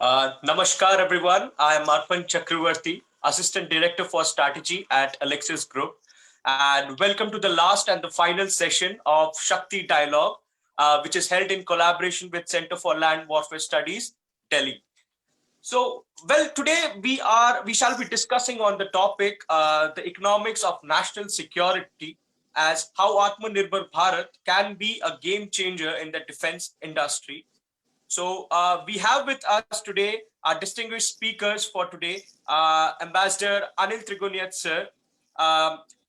Namaskar, everyone. I am Arpan Chakravarti, Assistant Director for Strategy at Alexis Group. And welcome to the last and the final session of Shakti Dialogue, which is held in collaboration with Center for Land Warfare Studies, Delhi. So, well, today we shall be discussing on the topic, the economics of national security, as how Atmanirbhar Bharat can be a game changer in the defense industry. So we have with us today our distinguished speakers for today, Ambassador Anil Trigoniat sir.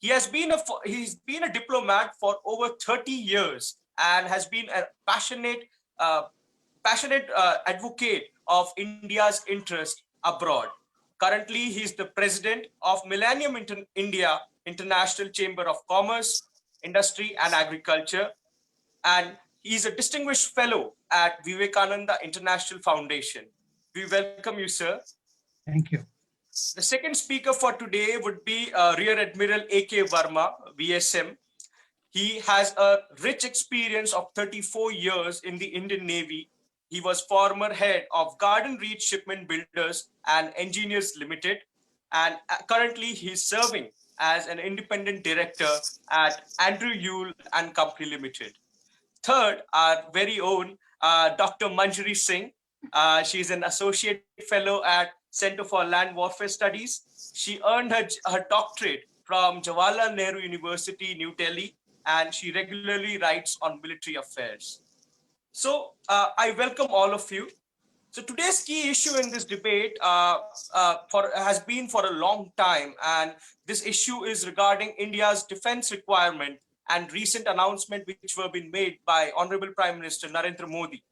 He's been a diplomat for over 30 years and has been a uh, passionate advocate of India's interest abroad. Currently, he is the president of Millennium India International Chamber of Commerce, Industry and Agriculture, and he is a distinguished fellow at Vivekananda International Foundation. We welcome you, sir. Thank you. The second speaker for today would be Rear Admiral A.K. Verma, VSM. He has a rich experience of 34 years in the Indian Navy. He was former head of Garden Reach Shipment Builders and Engineers Limited, and currently he's serving as an independent director at Andrew Yule and Company Limited. Third, our very own Dr. Manjari Singh. She is an associate fellow at Center for Land Warfare Studies. She earned her doctorate from Jawaharlal Nehru University, New Delhi, and she regularly writes on military affairs. So I welcome all of you. So today's key issue in this debate has been for a long time, and this issue is regarding India's defense requirement and recent announcement which were being made by Honorable Prime Minister Narendra Modi.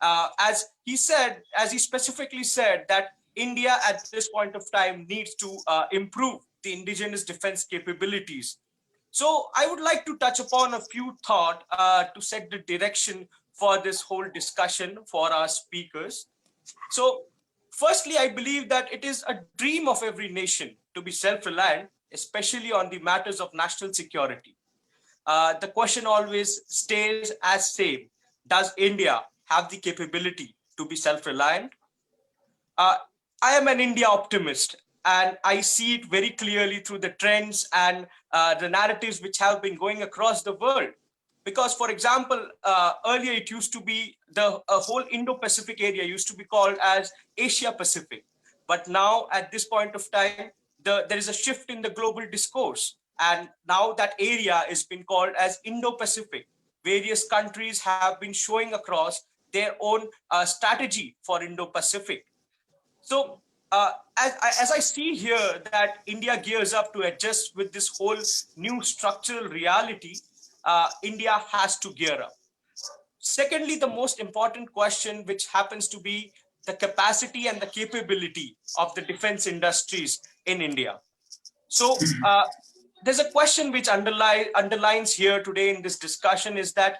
As he specifically said that India at this point of time needs to improve the indigenous defense capabilities. So I would like to touch upon a few thoughts to set the direction for this whole discussion for our speakers. So firstly, I believe that it is a dream of every nation to be self-reliant, especially on the matters of national security. The question always stays as same. Does India have the capability to be self-reliant? I am an India optimist, and I see it very clearly through the trends and the narratives which have been going across the world. Because, for example, earlier it used to be the whole Indo-Pacific area used to be called as Asia-Pacific. But now at this point of time, there is a shift in the global discourse. And now that area is being called as Indo-Pacific. Various countries have been showing across their own strategy for Indo-Pacific. So as I see here that India gears up to adjust with this whole new structural reality, India has to gear up. Secondly, the most important question, which happens to be the capacity and the capability of the defense industries in India. So there's a question which underlines here today in this discussion is that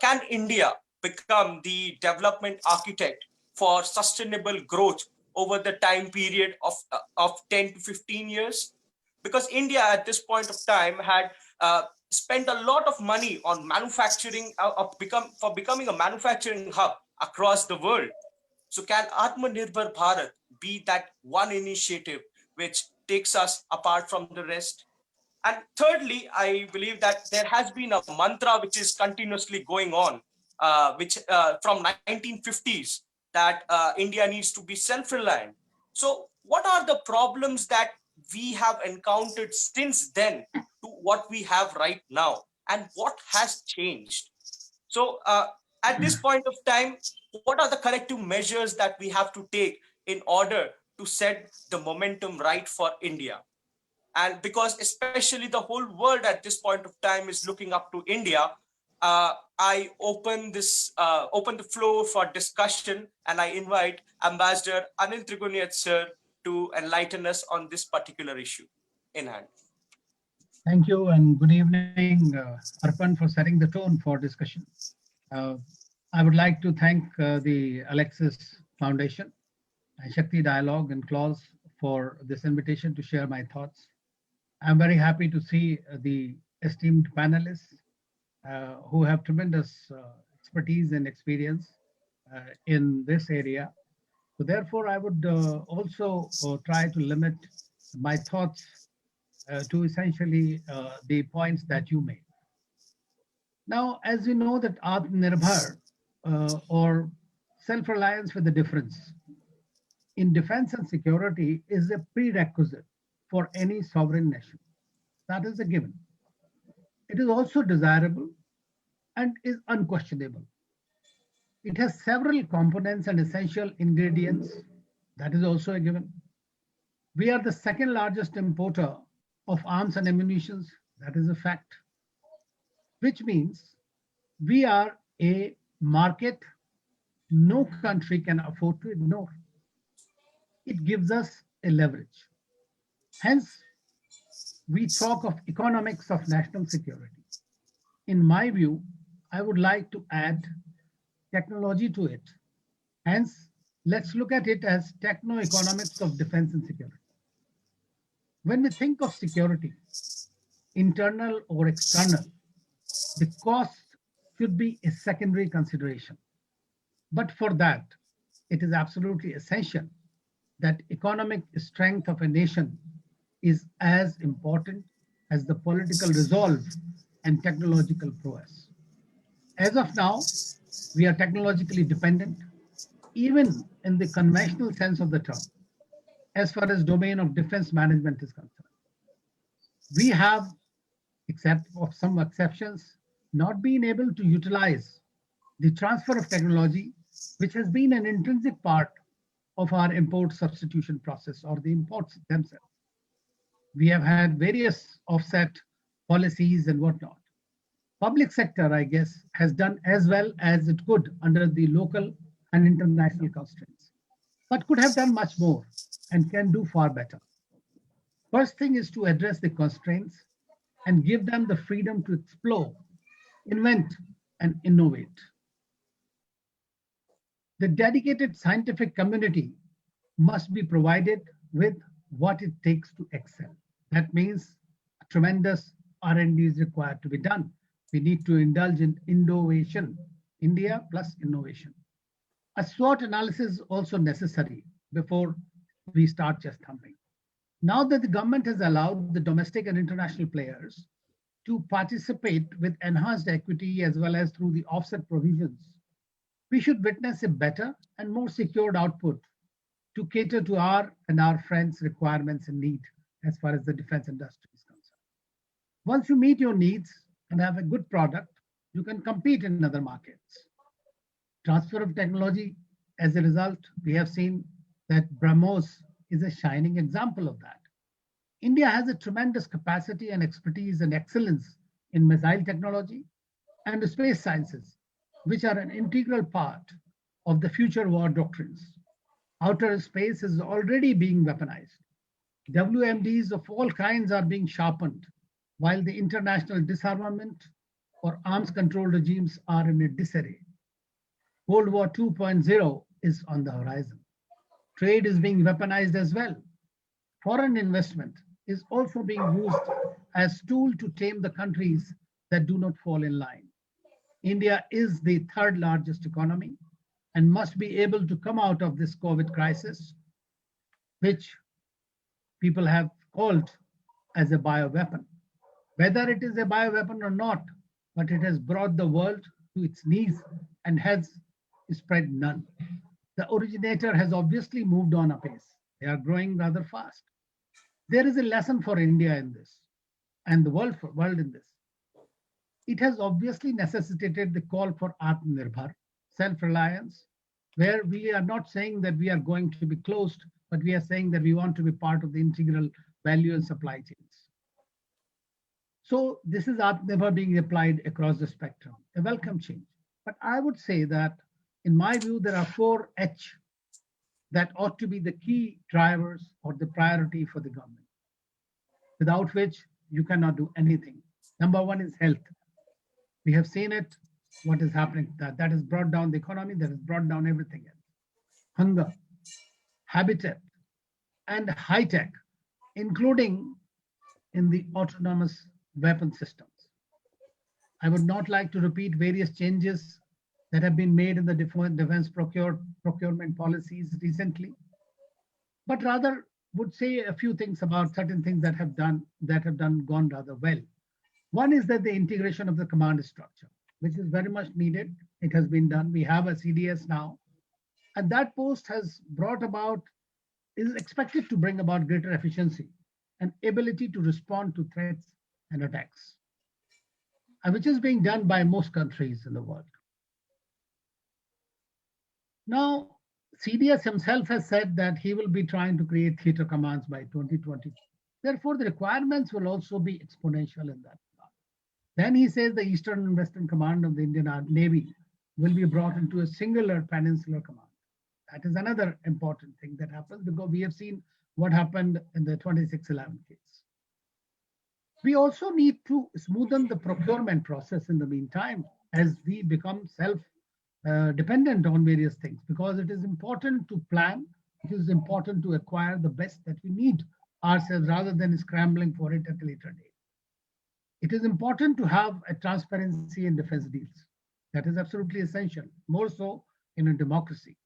can India become the development architect for sustainable growth over the time period of 10 to 15 years? Because India at this point of time had spent a lot of money on manufacturing, for becoming a manufacturing hub across the world. So can Atmanirbhar Bharat be that one initiative which takes us apart from the rest? And thirdly, I believe that there has been a mantra which is continuously going on, which from 1950s, that India needs to be self-reliant. So what are the problems that we have encountered since then to what we have right now, and what has changed? So at this point of time, what are the corrective measures that we have to take in order to set the momentum right for India? And because especially the whole world at this point of time is looking up to India, I open the floor for discussion, and I invite Ambassador Anil Trigoniat sir to enlighten us on this particular issue in hand. Thank you, and good evening, Arpan, for setting the tone for discussion. I would like to thank the Alexis Foundation and Shakti Dialogue and Clause for this invitation to share my thoughts. I'm very happy to see the esteemed panelists who have tremendous expertise and experience in this area. So therefore, I would also try to limit my thoughts to essentially the points that you made. Now, as you know that Atmanirbhar or self-reliance with a difference in defense and security is a prerequisite for any sovereign nation. That is a given. It is also desirable and is unquestionable. It has several components and essential ingredients. That is also a given. We are the second largest importer of arms and ammunition. That is a fact, which means we are a market no country can afford to ignore. It gives us a leverage. Hence, we talk of economics of national security. In my view, I would like to add technology to it. Hence, let's look at it as techno-economics of defense and security. When we think of security, internal or external, the cost should be a secondary consideration. But for that, it is absolutely essential that economic strength of a nation is as important as the political resolve and technological prowess. As of now, we are technologically dependent, even in the conventional sense of the term, as far as domain of defense management is concerned. We have, except of some exceptions, not been able to utilize the transfer of technology, which has been an intrinsic part of our import substitution process or the imports themselves. We have had various offset policies and whatnot. Public sector, I guess, has done as well as it could under the local and international constraints, but could have done much more and can do far better. First thing is to address the constraints and give them the freedom to explore, invent, and innovate. The dedicated scientific community must be provided with what it takes to excel. That means a tremendous R&D is required to be done. We need to indulge in innovation, India plus innovation. A SWOT analysis is also necessary before we start just thumping. Now that the government has allowed the domestic and international players to participate with enhanced equity as well as through the offset provisions, we should witness a better and more secured output to cater to our and our friends' requirements and need as far as the defense industry is concerned. Once you meet your needs and have a good product, you can compete in other markets. Transfer of technology, as a result, we have seen that BrahMos is a shining example of that. India has a tremendous capacity and expertise and excellence in missile technology and space sciences, which are an integral part of the future war doctrines. Outer space is already being weaponized. WMDs of all kinds are being sharpened, while the international disarmament or arms control regimes are in a disarray. World War 2.0 is on the horizon. Trade is being weaponized as well. Foreign investment is also being used as tool to tame the countries that do not fall in line. India is the third largest economy and must be able to come out of this COVID crisis, which people have called as a bioweapon. Whether it is a bioweapon or not, but it has brought the world to its knees and has spread none. The originator has obviously moved on apace. They are growing rather fast. There is a lesson for India in this and the world in this. It has obviously necessitated the call for Atmanirbhar, self-reliance, where we are not saying that we are going to be closed, but we are saying that we want to be part of the integral value and supply chains. So this is Atmanirbhar being applied across the spectrum, a welcome change. But I would say that, in my view, there are 4H that ought to be the key drivers or the priority for the government, without which you cannot do anything. Number one is health. We have seen it, what is happening. That has brought down the economy, that has brought down everything else. Hunger, habitat, and high tech, including in the autonomous weapon systems. I would not like to repeat various changes that have been made in the defense procurement policies recently, but rather would say a few things about certain things that have gone rather well. One is that the integration of the command structure, which is very much needed. It has been done. We have a CDS now, and that post has brought about, is expected to bring about greater efficiency and ability to respond to threats and attacks, which is being done by most countries in the world. Now, CDS himself has said that he will be trying to create theater commands by 2020. Therefore, the requirements will also be exponential in that regard. Then he says the Eastern and Western Command of the Indian Navy will be brought into a singular peninsular command. That is another important thing that happens, because we have seen what happened in the 2611 case. We also need to smoothen the procurement process in the meantime, as we become self dependent on various things, because it is important to plan, it is important to acquire the best that we need ourselves rather than scrambling for it at a later date. It is important to have a transparency in defense deals. That is absolutely essential, more so in a democracy.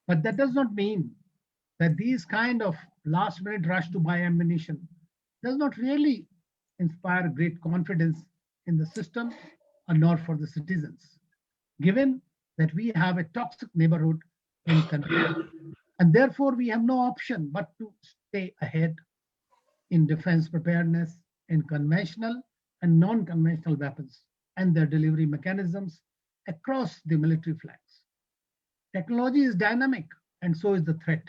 But that does not mean that these kind of last minute rush to buy ammunition does not really inspire great confidence in the system, or nor for the citizens, given that we have a toxic neighborhood in country, and therefore we have no option but to stay ahead in defense preparedness, in conventional and non-conventional weapons and their delivery mechanisms across the military flanks. Technology is dynamic, and so is the threat.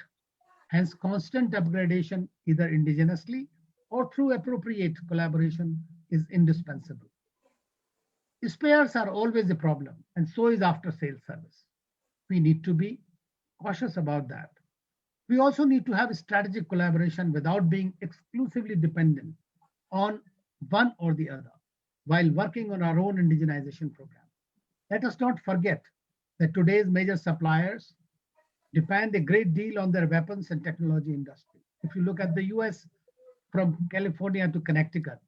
Hence, constant upgradation, either indigenously or through appropriate collaboration, is indispensable. Spares are always a problem, and so is after sales service. We need to be cautious about that. We also need to have strategic collaboration without being exclusively dependent on one or the other while working on our own indigenization program. Let us not forget that today's major suppliers depend a great deal on their weapons and technology industry. If you look at the US, from California to Connecticut,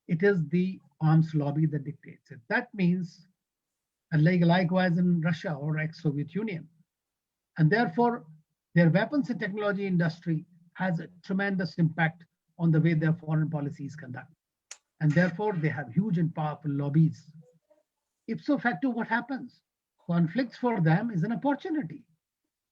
it is the arms lobby that dictates it. That means, and likewise in Russia or ex-Soviet Union. And therefore, their weapons and technology industry has a tremendous impact on the way their foreign policy is conducted. And therefore, they have huge and powerful lobbies. Ipso facto, what happens? Conflicts for them is an opportunity.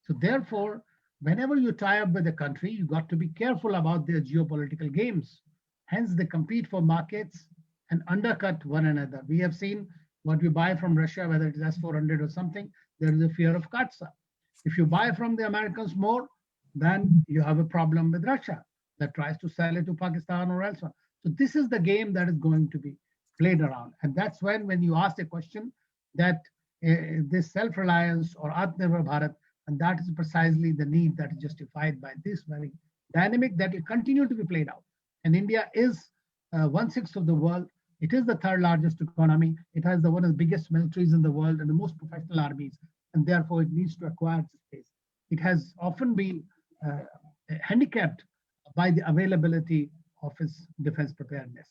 So therefore, whenever you tie up with a country, you got to be careful about their geopolitical games. Hence, they compete for markets and undercut one another. We have seen what we buy from Russia, whether it is S-400 or something, there is a fear of Katsa. If you buy from the Americans more, then you have a problem with Russia that tries to sell it to Pakistan or elsewhere. So this is the game that is going to be played around. And that's when you ask the question that this self-reliance or Atmanirbhar Bharat, and that is precisely the need that is justified by this very dynamic that will continue to be played out. And India is 1/6 of the world. It is the third largest economy. It has one of the biggest militaries in the world and the most professional armies, and therefore it needs to acquire space. It has often been handicapped by the availability of its defense preparedness.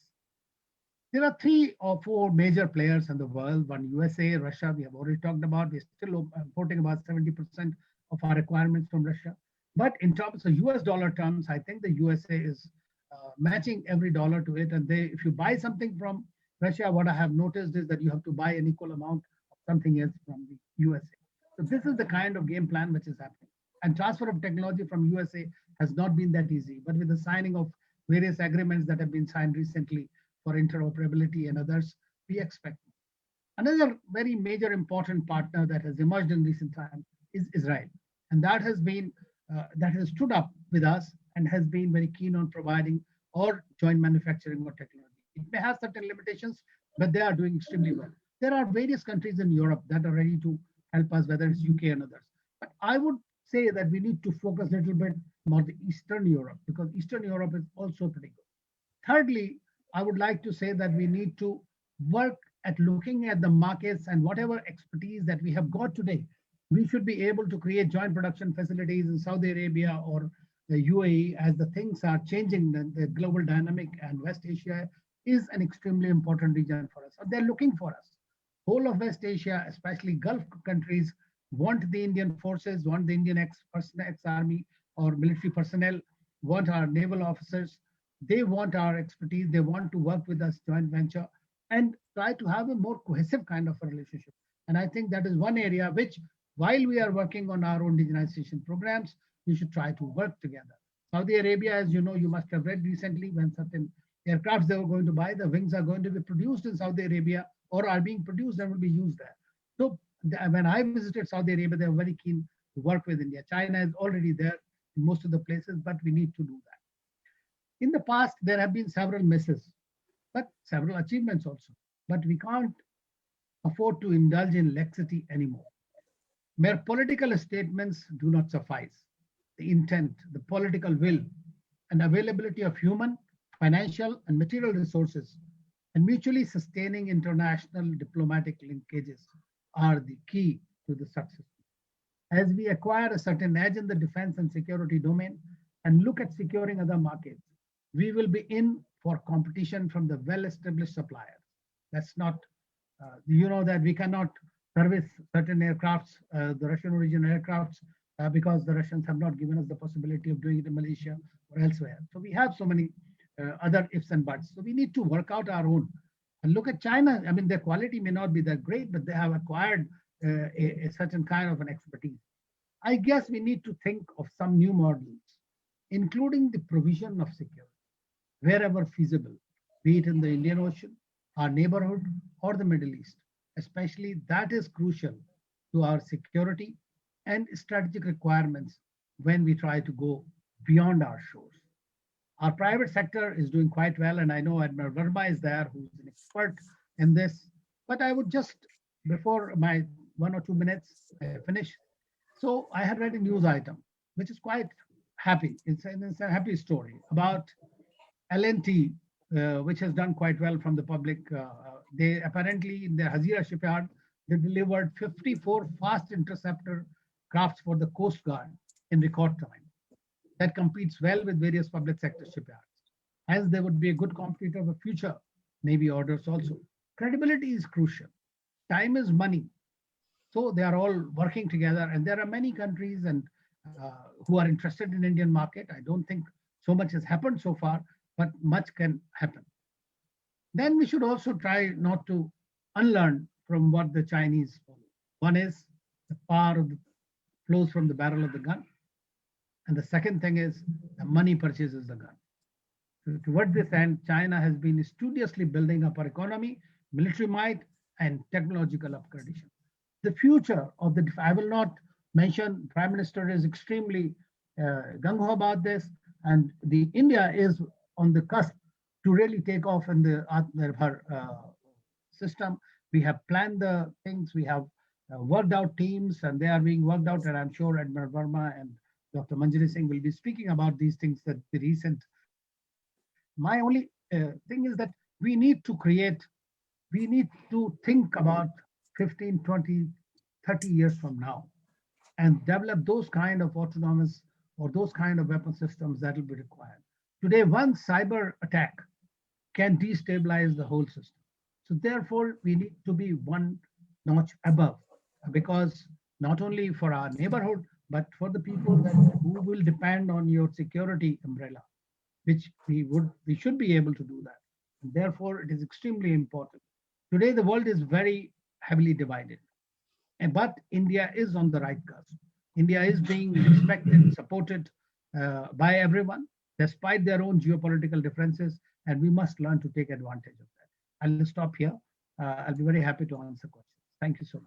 There are 3 or 4 major players in the world. One, USA, Russia, we have already talked about. We're still importing about 70% of our requirements from Russia. But in terms of US dollar terms, I think the USA is matching every dollar to it. And if you buy something from Russia, what I have noticed is that you have to buy an equal amount of something else from the USA. So this is the kind of game plan which is happening. And transfer of technology from USA has not been that easy. But with the signing of various agreements that have been signed recently for interoperability and others, we expect. Another very major important partner that has emerged in recent times is Israel. And that has stood up with us and has been very keen on providing or joint manufacturing or technology. It may have certain limitations, but they are doing extremely well. There are various countries in Europe that are ready to help us, whether it's UK and others. But I would say that we need to focus a little bit more the Eastern Europe, because Eastern Europe is also pretty good. Thirdly, I would like to say that we need to work at looking at the markets and whatever expertise that we have got today. We should be able to create joint production facilities in Saudi Arabia or the UAE as the things are changing, the global dynamic, and West Asia is an extremely important region for us. They're looking for us whole of West Asia, especially Gulf countries, want the Indian forces, want the Indian ex-army or military personnel, want our naval officers. They want our expertise. They want to work with us, joint venture, and try to have a more cohesive kind of a relationship. And I think that is one area which, while we are working on our own indigenization programs, we should try to work together. Saudi Arabia, as you know, you must have read recently when certain aircrafts they were going to buy, the wings are going to be produced in Saudi Arabia or are being produced and will be used there. So when I visited Saudi Arabia, they were very keen to work with India. China is already there in most of the places, but we need to do that. In the past, there have been several misses, but several achievements also. But we can't afford to indulge in laxity anymore. Mere political statements do not suffice. The intent, the political will, and availability of human, financial, and material resources, and mutually sustaining international diplomatic linkages are the key to the success. As we acquire a certain edge in the defense and security domain and look at securing other markets, we will be in for competition from the well-established suppliers. That's not, you know, that we cannot service certain aircrafts, the Russian origin aircrafts, because the Russians have not given us the possibility of doing it in Malaysia or elsewhere. So we have so many other ifs and buts. So we need to work out our own. And look at China. I mean, their quality may not be that great, but they have acquired a certain kind of an expertise. I guess we need to think of some new models, including the provision of security wherever feasible, be it in the Indian Ocean, our neighborhood, or the Middle East. Especially that is crucial to our security and strategic requirements when we try to go beyond our shores. Our private sector is doing quite well, and I know Admiral Verma is there, who's an expert in this. But I would just, before my 1 or 2 minutes I finish, so I had read a news item, which is quite happy. It's a happy story about L&T, which has done quite well from the public. They apparently, in their Hazira shipyard, they delivered 54 fast interceptor crafts for the Coast Guard in record time. That competes well with various public sector shipyards. Hence, they would be a good competitor for future Navy orders also. Credibility is crucial. Time is money. So they are all working together, and there are many countries and who are interested in Indian market. I don't think so much has happened so far, but much can happen. Then we should also try not to unlearn from what the Chinese follow. One is the power of the flows from the barrel of the gun. And the second thing is the money purchases the gun. So toward this end, China has been studiously building up our economy, military might, and technological upgradation. The future of the, I will not mention, Prime Minister is extremely gung-ho about this, and the India is on the cusp to really take off in the AatmaNirbhar system. We have planned the things, we have worked out teams, and they are being worked out, and I'm sure Admiral Verma and Dr. Manjari Singh will be speaking about these things that the recent. My only thing is that we need to create, we need to think about 15, 20, 30 years from now and develop those kind of autonomous or those kind of weapon systems that will be required. Today, one cyber attack can destabilize the whole system. So therefore, we need to be one notch above, because not only for our neighborhood, but for the people that who will depend on your security umbrella, which we should be able to do that. And therefore, it is extremely important. Today, the world is very heavily divided, but India is on the right cusp. India is being respected, supported by everyone, despite their own geopolitical differences, and we must learn to take advantage of that. I'll stop here. I'll be very happy to answer questions. Thank you so much.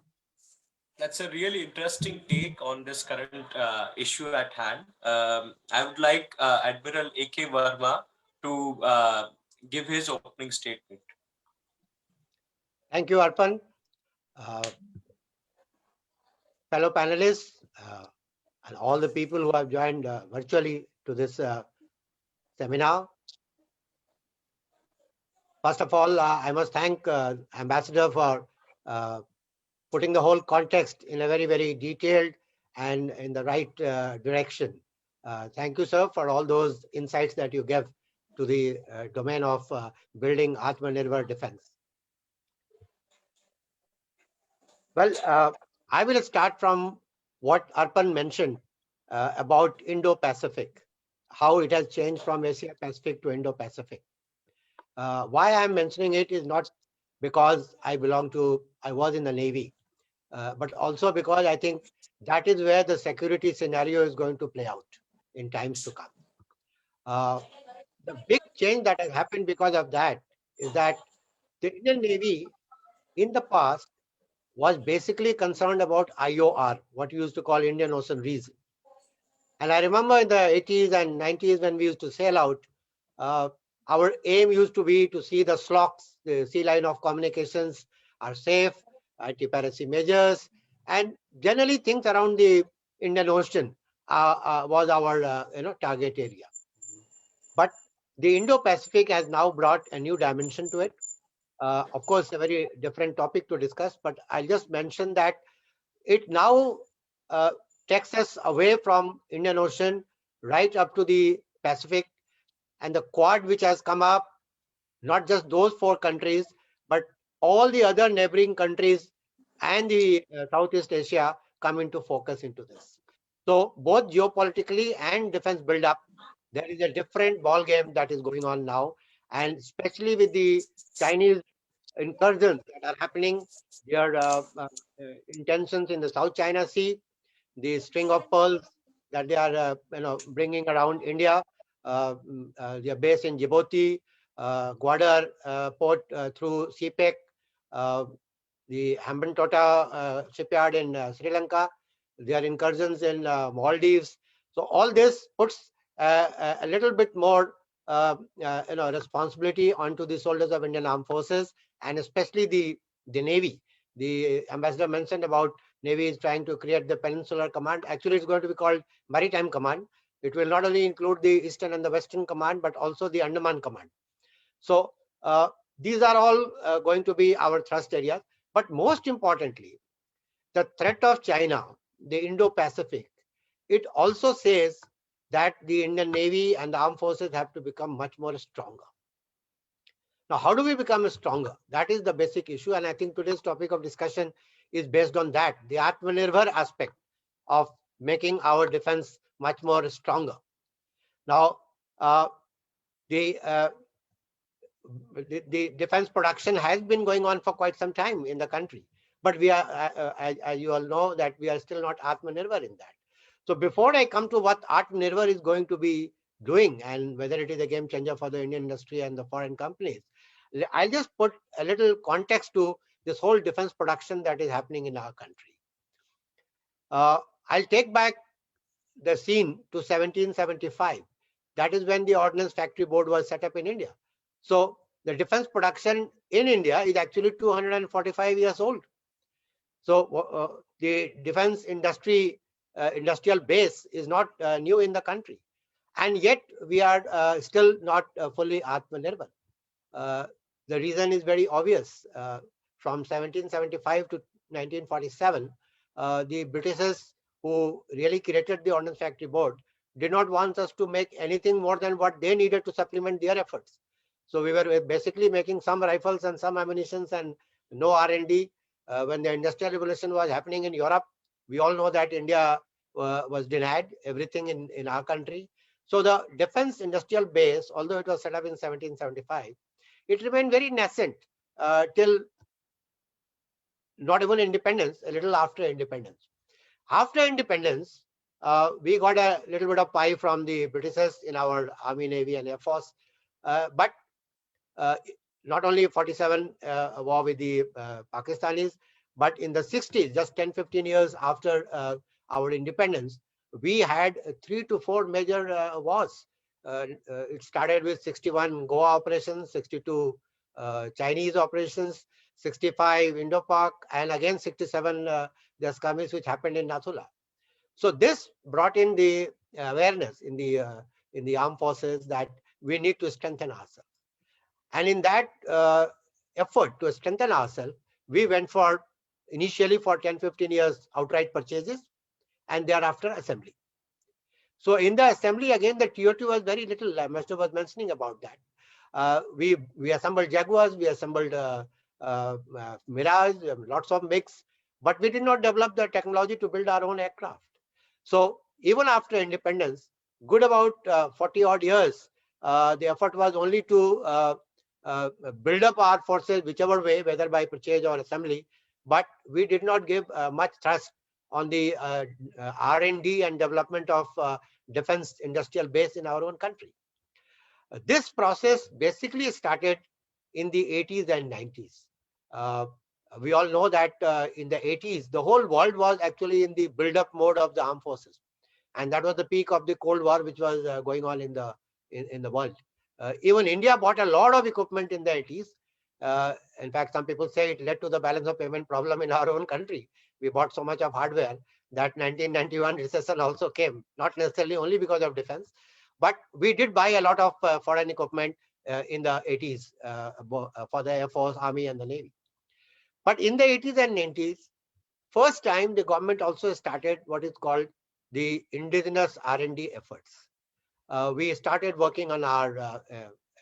That's a really interesting take on this current issue at hand. I would like Admiral A.K. Verma to give his opening statement. Thank you, Arpan. Uh, Fellow panelists and all the people who have joined virtually to this seminar. First of all, I must thank Ambassador for putting the whole context in a very, very detailed and in the right direction. Thank you, sir, for all those insights that you gave to the domain of building Atmanirbhar defense. Well, I will start from what Arpan mentioned about Indo-Pacific, how it has changed from Asia-Pacific to Indo-Pacific. Why I'm mentioning it is not because I was in the Navy, but also because I think that is where the security scenario is going to play out in times to come. Uh, the big change that has happened because of that is that the Indian Navy in the past was basically concerned about IOR, what you used to call Indian Ocean Region. And I remember in the 80s and 90s when we used to sail out, uh, our aim used to be to see the SLOCs, the sea line of communications, are safe, anti-piracy measures, and generally things around the Indian Ocean was our target area. But the Indo-Pacific has now brought a new dimension to it. Of course, a very different topic to discuss, but I'll just mention that it now uh, takes us away from Indian Ocean right up to the Pacific, and the Quad which has come up, not just those four countries, but all the other neighboring countries and the Southeast Asia come into focus into this. So both geopolitically and defense build-up, there is a different ball game that is going on now, and especially with the Chinese incursions that are happening, their intentions in the South China Sea, the string of pearls that they are bringing around India. Their base in Djibouti, Gwadar port through CPEC, uh, the Hambantota shipyard in Sri Lanka, their incursions in Maldives. So all this puts a little bit more responsibility onto the shoulders of Indian Armed Forces, and especially the Navy. The ambassador mentioned about Navy is trying to create the Peninsular Command. Actually, it's going to be called Maritime Command. It will not only include the Eastern and the Western Command, but also the Andaman Command. So these are all going to be our thrust areas. But most importantly, the threat of China, the Indo-Pacific, it also says that the Indian Navy and the armed forces have to become much more stronger. Now, how do we become stronger? That is the basic issue. And I think today's topic of discussion is based on that, the AatmaNirbhar aspect of making our defense much more stronger. Now, the, uh, the defense production has been going on for quite some time in the country. But we are, as you all know, that we are still not AatmaNirbhar in that. So before I come to what AatmaNirbhar is going to be doing and whether it is a game changer for the Indian industry and the foreign companies, I'll just put a little context to this whole defense production that is happening in our country. I'll take back the scene to 1775. That is when the Ordnance Factory Board was set up in India. So the defense production in India is actually 245 years old. So the defense industry, industrial base is not new in the country. And yet we are still not fully Atmanirbhar. The reason is very obvious. From 1775 to 1947, the Britishers who really created the Ordnance Factory Board did not want us to make anything more than what they needed to supplement their efforts. So we were basically making some rifles and some ammunitions and no R&D. When the Industrial Revolution was happening in Europe, we all know that India was denied everything in our country. So the defense industrial base, although it was set up in 1775, it remained very nascent till not even independence, a little after independence. After independence, we got a little bit of pie from the Britishers in our Army, Navy, and Air Force. But not only 47 war with the Pakistanis, but in the 60s, just 10-15 years after our independence, we had 3 to 4 major wars. It started with 61 Goa operations, 62 Chinese operations, 65 Indo-Pak, and again 67 the skirmish which happened in Nathula. So this brought in the awareness in the armed forces that we need to strengthen ourselves. And in that effort to strengthen ourselves, we went for initially for 10-15 years outright purchases and thereafter assembly. So in the assembly, again, the TOT was very little. Master was mentioning about that. We assembled Jaguars, we assembled Mirage, lots of MiGs, but we did not develop the technology to build our own aircraft. So even after independence, good about 40 odd years, the effort was only to build up our forces whichever way, whether by purchase or assembly, but we did not give much thrust on the R&D and development of defense industrial base in our own country. This process basically started in the 80s and 90s. We all know that in the 80s, the whole world was actually in the build-up mode of the armed forces. And that was the peak of the Cold War, which was going on in the world. Even India bought a lot of equipment in the 80s. In fact, some people say it led to the balance of payment problem in our own country. We bought so much of hardware that 1991 recession also came, not necessarily only because of defense, but we did buy a lot of foreign equipment in the 80s for the Air Force, Army, and the Navy. But in the 80s and 90s, first time the government also started what is called the indigenous R&D efforts. We started working on our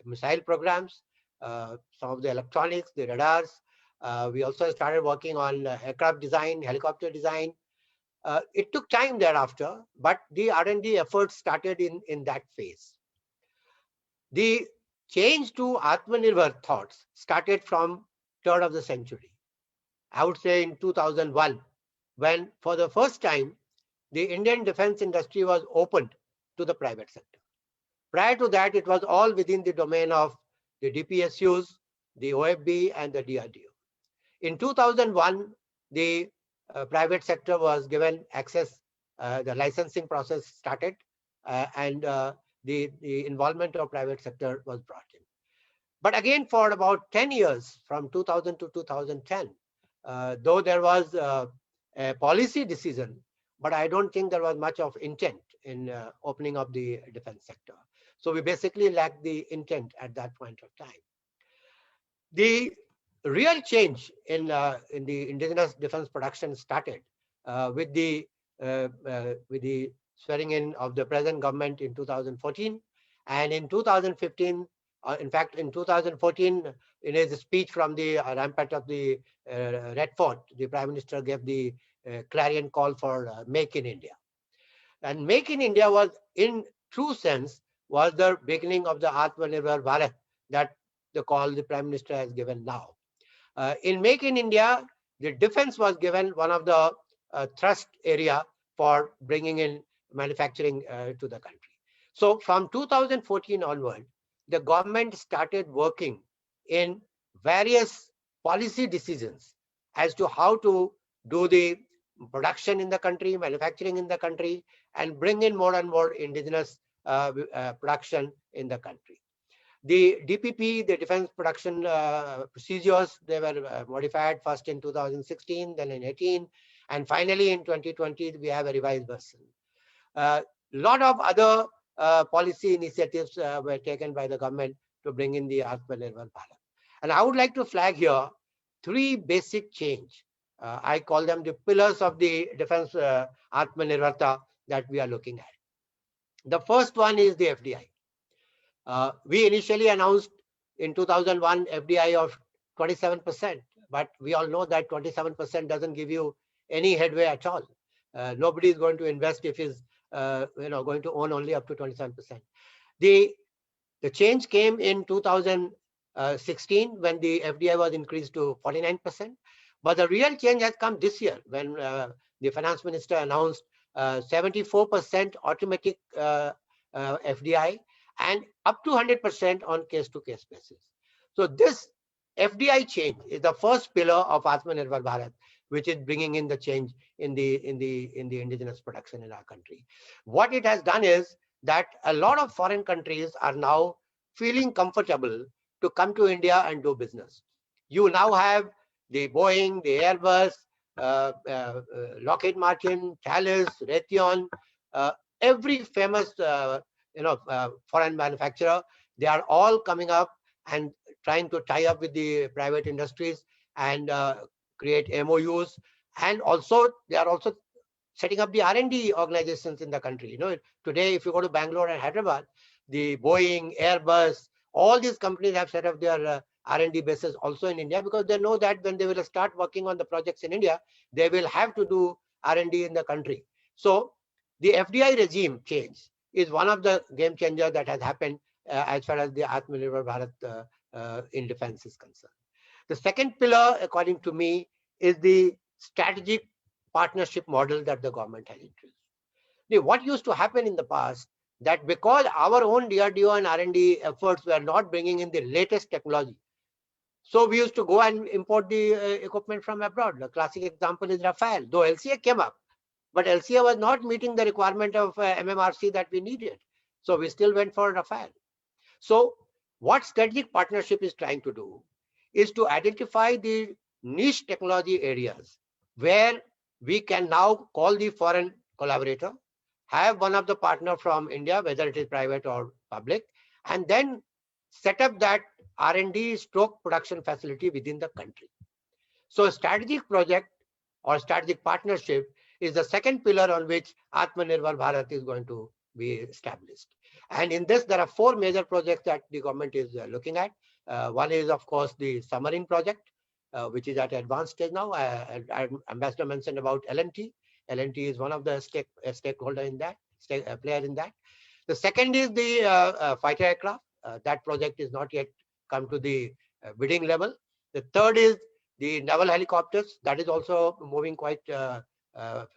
missile programs, some of the electronics, the radars. We also started working on aircraft design, helicopter design. It took time thereafter, but the R&D efforts started in that phase. The change to Atmanirbhar thoughts started from turn of the century. I would say in 2001, when for the first time, the Indian defense industry was opened to the private sector. Prior to that, it was all within the domain of the DPSUs, the OFB, and the DRDO. In 2001, the private sector was given access, the licensing process started, and the involvement of private sector was brought in. But again, for about 10 years, from 2000 to 2010, though there was a policy decision, but I don't think there was much of intent in opening up the defense sector. So we basically lacked the intent at that point of time. The real change in the indigenous defense production started with the swearing in of the present government in 2014, and in 2015. In fact, in 2014, in his speech from the rampart of the Red Fort, the Prime Minister gave the clarion call for Make in India. And Make in India was, in true sense, was the beginning of the AatmaNirbharBharat that the call the Prime Minister has given now. In Make in India, the defense was given one of the thrust area for bringing in manufacturing to the country. So from 2014 onward, the government started working in various policy decisions as to how to do the production in the country, manufacturing in the country, and bring in more and more indigenous production in the country. The DPP, the defense production procedures, they were modified first in 2016, then in 18, and finally in 2020, we have a revised version. A lot of other policy initiatives were taken by the government to bring in the Atmanirbhar Bharat. And I would like to flag here three basic change. I call them the pillars of the defense Atmanirbharta that we are looking at. The first one is the FDI. We initially announced in 2001 FDI of 27%, but we all know that 27% doesn't give you any headway at all. Nobody is going to invest if he's going to own only up to 27%. The change came in 2016 when the FDI was increased to 49%. But the real change has come this year when the finance minister announced 74% automatic FDI and up to 100% on case-to-case basis. So this FDI change is the first pillar of Atmanirbhar Bharat, which is bringing in the change in the indigenous production in our country. What it has done is that a lot of foreign countries are now feeling comfortable to come to India and do business. You now have the Boeing, the Airbus, Lockheed Martin, Thales, Raytheon, every famous foreign manufacturer, they are all coming up and trying to tie up with the private industries and create MOUs, and also they are also setting up the R&D organizations in the country. Today, if you go to Bangalore and Hyderabad, the Boeing, Airbus, all these companies have set up their R&D bases also in India, because they know that when they will start working on the projects in India, they will have to do R&D in the country. So the FDI regime change is one of the game changers that has happened as far as the Atmanirbhar Bharat in defense is concerned. The second pillar, according to me, is the strategic partnership model that the government has introduced. What used to happen in the past, that because our own DRDO and R&D efforts were not bringing in the latest technology, so we used to go and import the equipment from abroad. The classic example is Rafale, though LCA came up, but LCA was not meeting the requirement of MMRC that we needed. So we still went for Rafale. So what strategic partnership is trying to do is to identify the niche technology areas where we can now call the foreign collaborator, have one of the partner from India, whether it is private or public, and then set up that R&D stroke production facility within the country. So a strategic project or strategic partnership is the second pillar on which Atmanirbhar Bharat is going to be established. And in this, there are four major projects that the government is looking at. One is, of course, the submarine project, which is at advanced stage now. Ambassador mentioned about L&T. L&T is one of the stakeholder in that, player in that. The second is the fighter aircraft. That project is not yet come to the bidding level. The third is the naval helicopters. That is also moving quite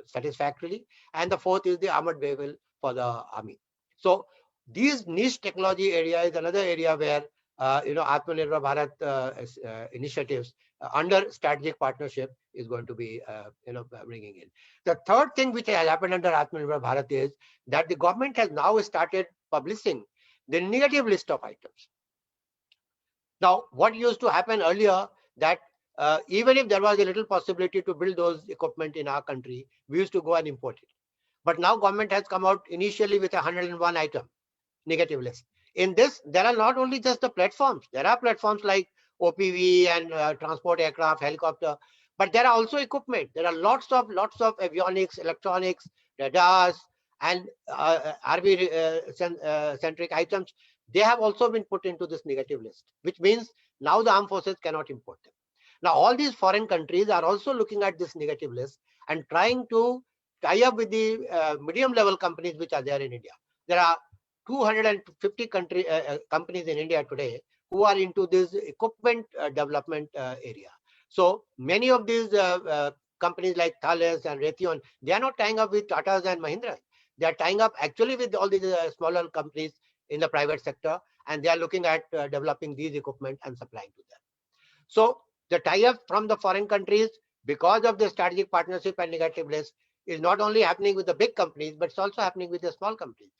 satisfactorily. And the fourth is the armored vehicle for the army. So these niche technology area is another area where Atmanirbhar Bharat initiatives under strategic partnership is going to be bringing in. The third thing which has happened under Atmanirbhar Bharat is that the government has now started publishing the negative list of items. Now, what used to happen earlier, that even if there was a little possibility to build those equipment in our country, we used to go and import it. But now government has come out initially with 101 item negative list. In this, there are not only just the platforms. There are platforms like OPV and transport aircraft, helicopter, but there are also equipment. There are lots of avionics, electronics, radars, and RV centric items. They have also been put into this negative list, which means now the armed forces cannot import them. Now, all these foreign countries are also looking at this negative list and trying to tie up with the medium level companies which are there in India. There are 250 companies in India today who are into this equipment development area. So many of these companies like Thales and Raytheon, they are not tying up with Tatas and Mahindra. They are tying up actually with all these smaller companies in the private sector, and they are looking at developing these equipment and supplying to them. So the tie-up from the foreign countries, because of the strategic partnership and negative list, is not only happening with the big companies, but it's also happening with the small companies.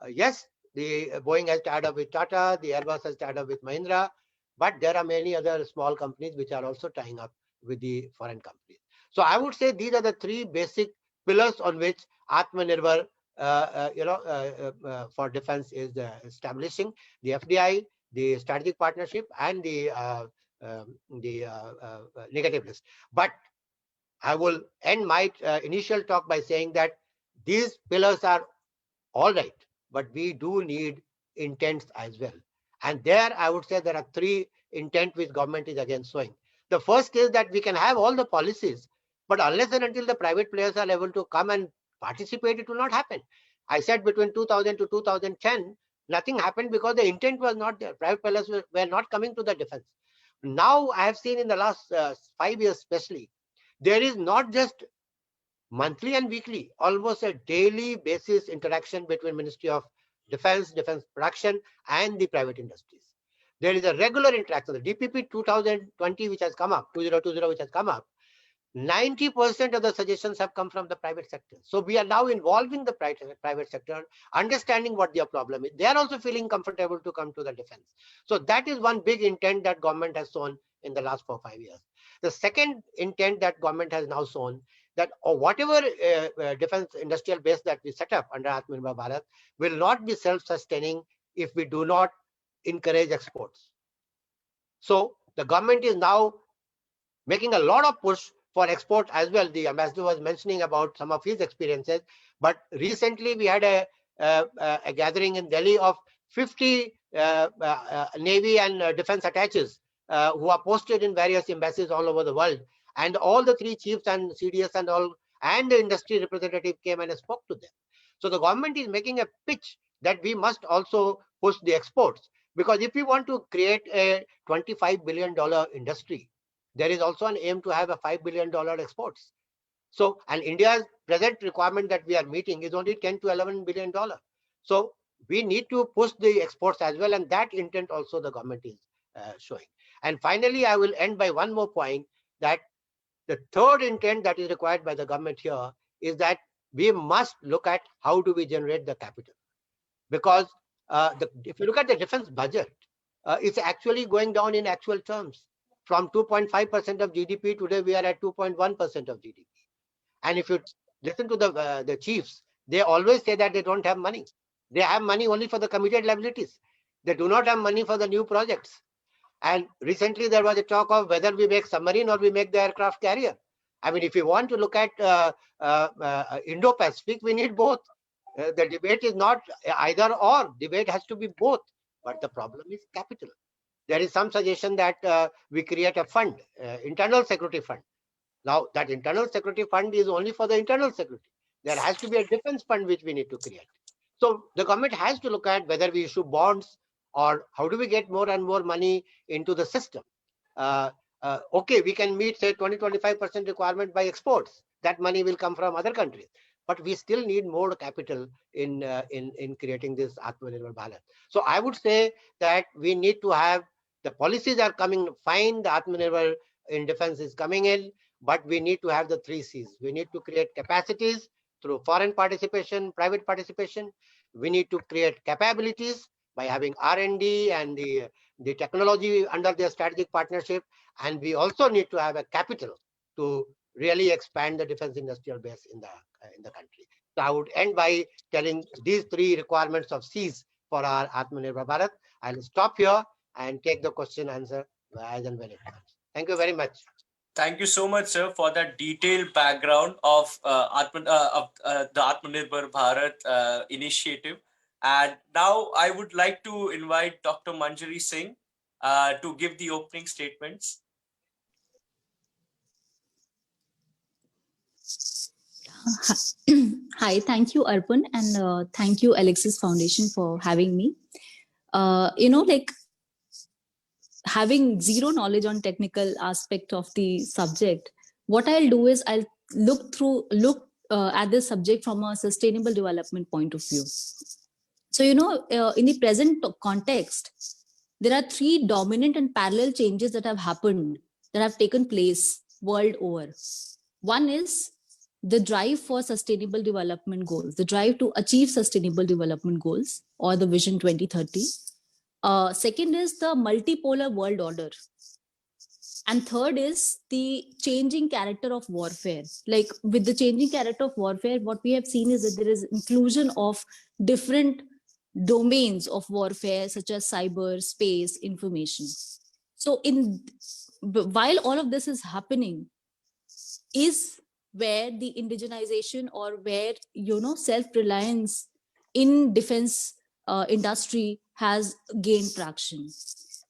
Yes, the Boeing has tied up with Tata, the Airbus has tied up with Mahindra, but there are many other small companies which are also tying up with the foreign companies. So I would say these are the three basic pillars on which Atmanirbhar for defense is establishing: the FDI, the strategic partnership, and the negative list. But I will end my initial talk by saying that these pillars are all right, but we do need intents as well. And there I would say there are three intent which government is again showing. The first is that we can have all the policies, but unless and until the private players are able to come and participate, it will not happen. I said between 2000 to 2010, nothing happened because the intent was not there. Private players were not coming to the defense. Now I have seen in the last 5 years especially, there is not just monthly and weekly, almost a daily basis interaction between Ministry of Defense, Defense Production, and the private industries. There is a regular interaction. The DPP 2020, which has come up, 2020, which has come up, 90% of the suggestions have come from the private sector. So we are now involving the private sector, understanding what their problem is. They are also feeling comfortable to come to the defense. So that is one big intent that government has shown in the last 4 or 5 years. The second intent that government has now shown, that whatever defense industrial base that we set up under Atmanirbhar Bharat will not be self-sustaining if we do not encourage exports. So the government is now making a lot of push for export as well. The ambassador was mentioning about some of his experiences, but recently we had a gathering in Delhi of 50 Navy and defense attaches who are posted in various embassies all over the world. And all the three chiefs and CDS and all, and the industry representative came and spoke to them. So the government is making a pitch that we must also push the exports. Because if we want to create a $25 billion industry, there is also an aim to have a $5 billion exports. So, and India's present requirement that we are meeting is only 10 to 11 billion dollar. So we need to push the exports as well, and that intent also the government is showing. And finally, I will end by one more point, that the third intent that is required by the government here is that we must look at how do we generate the capital. Because if you look at the defense budget, it's actually going down in actual terms. From 2.5% of GDP, today we are at 2.1% of GDP. And if you listen to the chiefs, they always say that they don't have money. They have money only for the committed liabilities. They do not have money for the new projects. And recently there was a talk of whether we make submarine or we make the aircraft carrier. I mean, if you want to look at Indo-Pacific, we need both. The debate is not either or. Debate has to be both. But the problem is capital. There is some suggestion that we create a fund, internal security fund. Now, that internal security fund is only for the internal security. There has to be a defense fund which we need to create. So the government has to look at whether we issue bonds or how do we get more and more money into the system. Okay, we can meet, say, 20-25% requirement by exports. That money will come from other countries. But we still need more capital in creating this Atmanirbhar Bharat. So I would say that we need to have, the policies are coming fine, the Atmanirbhar in defense is coming in, but we need to have the 3 C's. We need to create capacities through foreign participation, private participation. We need to create capabilities by having R&D and the technology under their strategic partnership. And we also need to have a capital to really expand the defense industrial base in the country. So I would end by telling these 3 requirements of C's for our Atmanirbhar Bharat. I'll stop here and take the question answer as and when it comes. Thank you very much. Thank you so much, sir, for that detailed background of the Atmanirbhar Bharat initiative. And now I would like to invite Dr. Manjari Singh to give the opening statements. Hi, thank you, Arpan, and thank you, Alexis Foundation, for having me. Like having zero knowledge on technical aspect of the subject, what I'll do is I'll look at this subject from a sustainable development point of view. So, in the present context, there are 3 dominant and parallel changes that have happened, that have taken place world over. One is the drive for sustainable development goals, the drive to achieve sustainable development goals, or the Vision 2030. Second is the multipolar world order. And third is the changing character of warfare. Like with the changing character of warfare, what we have seen is that there is inclusion of different domains of warfare, such as cyber, space, information. So while all of this is happening, is where the indigenization, or where self-reliance in defense industry has gained traction.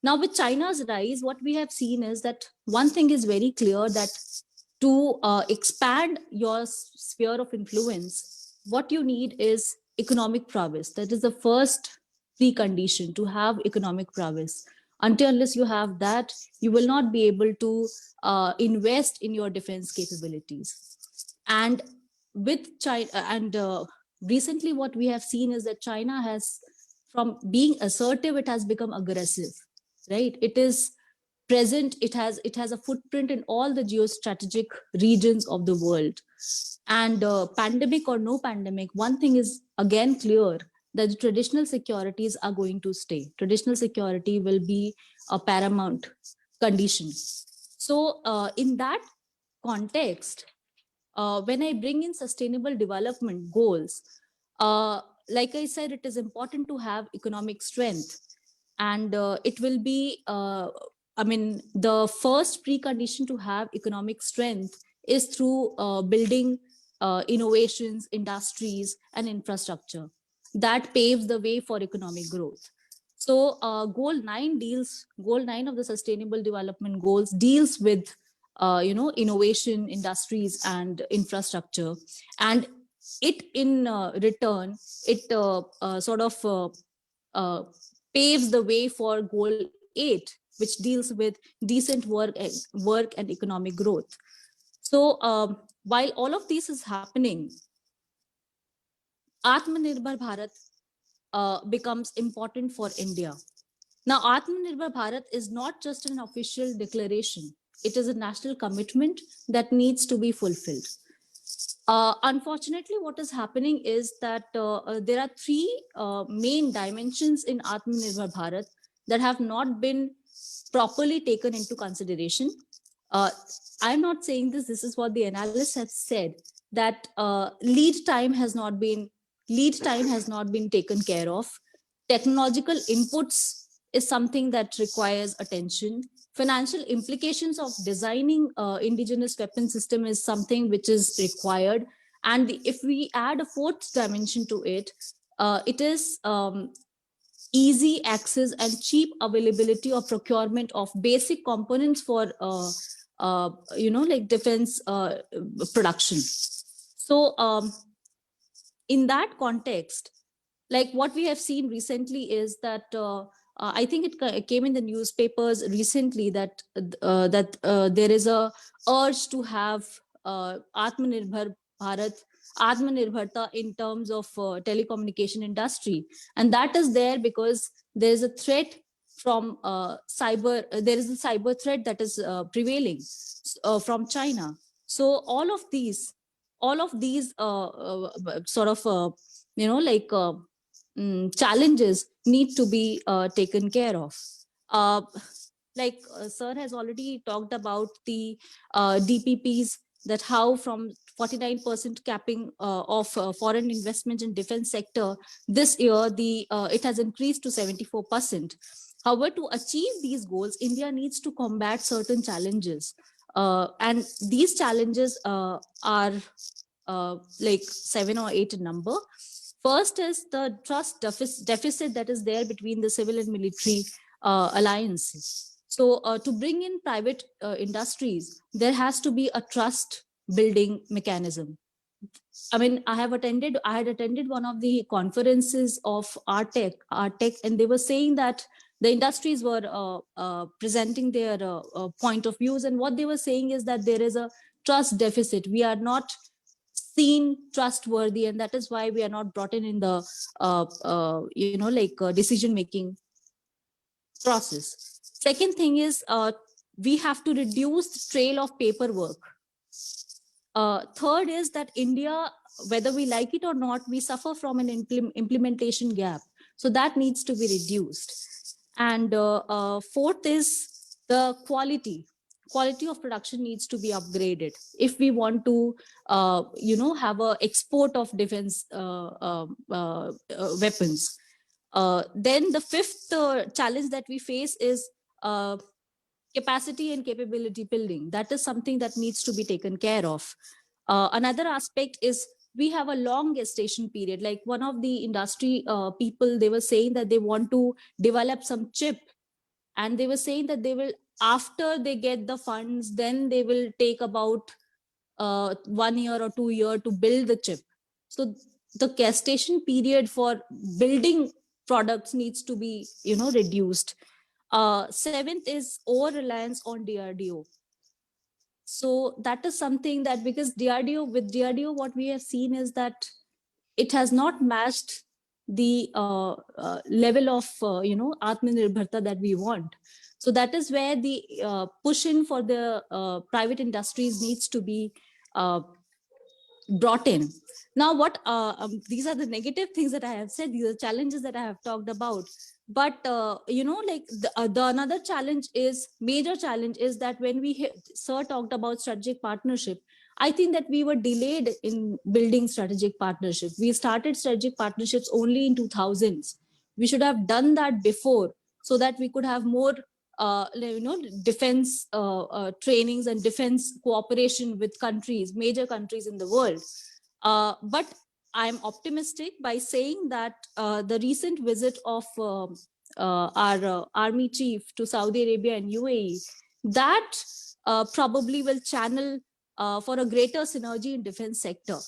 Now, with China's rise, what we have seen is that one thing is very clear, that to expand your sphere of influence, what you need is economic prowess. That is the first precondition, to have economic prowess. Unless you have that, you will not be able to invest in your defense capabilities. And with China, and recently what we have seen is that China has, from being assertive, it has become aggressive, right? It is present, it has a footprint in all the geostrategic regions of the world. And pandemic or no pandemic, one thing is again clear, that the traditional securities are going to stay. Traditional security will be a paramount condition. So in that context, when I bring in sustainable development goals, like I said, it is important to have economic strength. And it will be, the first precondition to have economic strength is through building innovations, industries, and infrastructure that paves the way for economic growth. So goal 9 of the Sustainable Development Goals deals with innovation, industries, and infrastructure, and it in return it sort of uh, paves the way for goal 8, which deals with decent work and economic growth. So while all of this is happening, Atmanirbhar Bharat becomes important for India. Now, Atmanirbhar Bharat is not just an official declaration, it is a national commitment that needs to be fulfilled. Unfortunately, what is happening is that there are three main dimensions in Atmanirbhar Bharat that have not been properly taken into consideration. Uh, I'm not saying this. This is what the analysts have said, that lead time has not been taken care of. Technological inputs is something that requires attention. Financial implications of designing indigenous weapon system is something which is required. And if we add a fourth dimension to it, it is easy access and cheap availability or procurement of basic components for like defense production. So in that context, like what we have seen recently is that I think it came in the newspapers recently that there is a urge to have Atmanirbhar Bharat, Atmanirbharta in terms of telecommunication industry, and that is there because there is a threat from cyber. There is a cyber threat that is prevailing from China. So all of these sort of challenges need to be taken care of. Uh, Sir has already talked about the DPPs, that how from 49% capping of foreign investment in defense sector this year, the it has increased to 74%. However, to achieve these goals, India needs to combat certain challenges. And these challenges are like 7 or 8 in number. First is the trust deficit that is there between the civil and military alliances. So to bring in private industries, there has to be a trust building mechanism. I mean, I had attended one of the conferences of Artec, and they were saying that the industries were presenting their point of views, and what they were saying is that there is a trust deficit. We are not seen trustworthy, and that is why we are not brought in the decision making process. Second thing is we have to reduce the trail of paperwork. Third is that India, whether we like it or not, we suffer from an implementation gap. So that needs to be reduced. And fourth is the quality of production needs to be upgraded if we want to have a export of defense weapons. Then the fifth challenge that we face is capacity and capability building. That is something that needs to be taken care of. Another aspect is we have a long gestation period. Like one of the industry people, they were saying that they want to develop some chip, and they were saying that they will, after they get the funds, then they will take about 1 year or 2 years to build the chip. So the gestation period for building products needs to be reduced. Seventh is over reliance on DRDO. So that is something that, because with DRDO, what we have seen is that it has not matched the level of Atmanirbharta that we want. So that is where the push in for the private industries needs to be brought in. Now, what these are the negative things that I have said. These are challenges that I have talked about. But the another major challenge is that when Sir talked about strategic partnership, I think that we were delayed in building strategic partnership. We started strategic partnerships only in 2000s. We should have done that before, so that we could have more defense trainings and defense cooperation with major countries in the world. But I'm optimistic by saying that the recent visit of our army chief to Saudi Arabia and UAE, that probably will channel for a greater synergy in defense sector.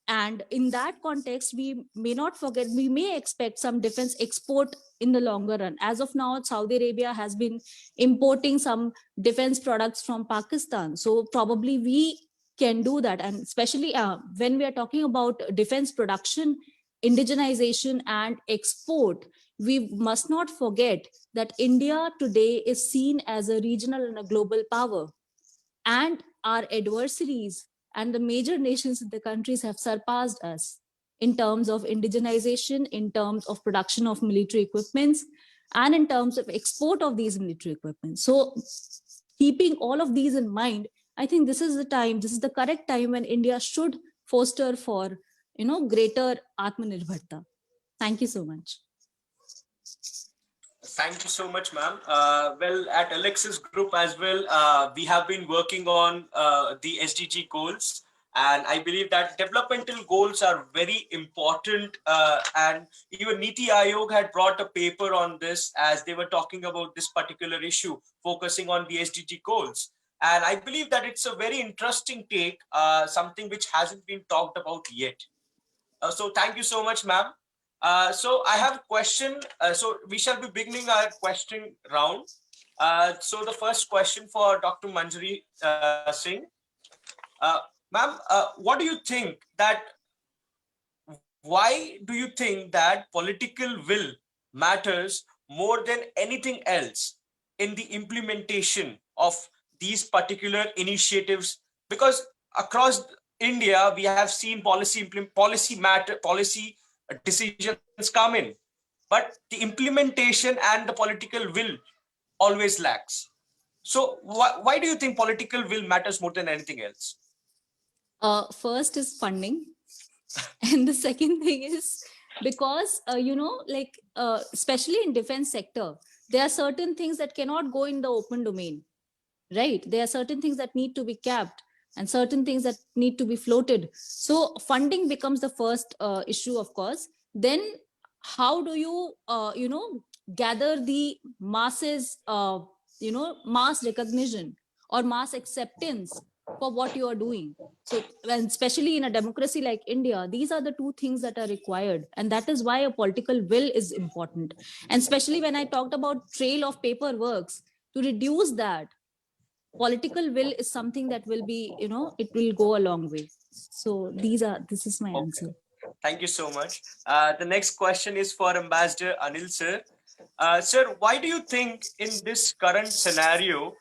And in that context, we may not forget, we may expect some defense export in the longer run. As of now, Saudi Arabia has been importing some defense products from Pakistan. So probably we can do that. And especially when we are talking about defense production, indigenization and export, we must not forget that India today is seen as a regional and a global power. And our adversaries and the major nations in the countries have surpassed us in terms of indigenization, in terms of production of military equipments, and in terms of export of these military equipment. So keeping all of these in mind, I think this is the time, this is the correct time when India should foster for, greater Atmanirbharta. Thank you so much. Thank you so much, ma'am. Well, at Alexis Group as well, we have been working on the SDG goals. And I believe that developmental goals are very important. And even Niti Aayog had brought a paper on this as they were talking about this particular issue, focusing on the SDG goals. And I believe that it's a very interesting take, something which hasn't been talked about yet. So thank you so much, ma'am. So I have a question. So we shall be beginning our question round. So the first question for Dr. Manjari Singh. Ma'am, what do you think that, why do you think that political will matters more than anything else in the implementation of these particular initiatives? Because across India, we have seen policy decisions come in, but the implementation and the political will always lacks. So why do you think political will matters more than anything else? First is funding. And the second thing is because, especially in defense sector, there are certain things that cannot go in the open domain, right? There are certain things that need to be capped and certain things that need to be floated. So funding becomes the first issue, of course. Then how do you, gather the masses, mass recognition or mass acceptance for what you are doing? So, and especially in a democracy like India, these are the two things that are required. And that is why a political will is important. And especially when I talked about trail of paperworks, to reduce that, political will is something that will be, it will go a long way. So this is my answer. Thank you so much. The next question is for Ambassador Anil sir. Sir, why do you think in this current scenario,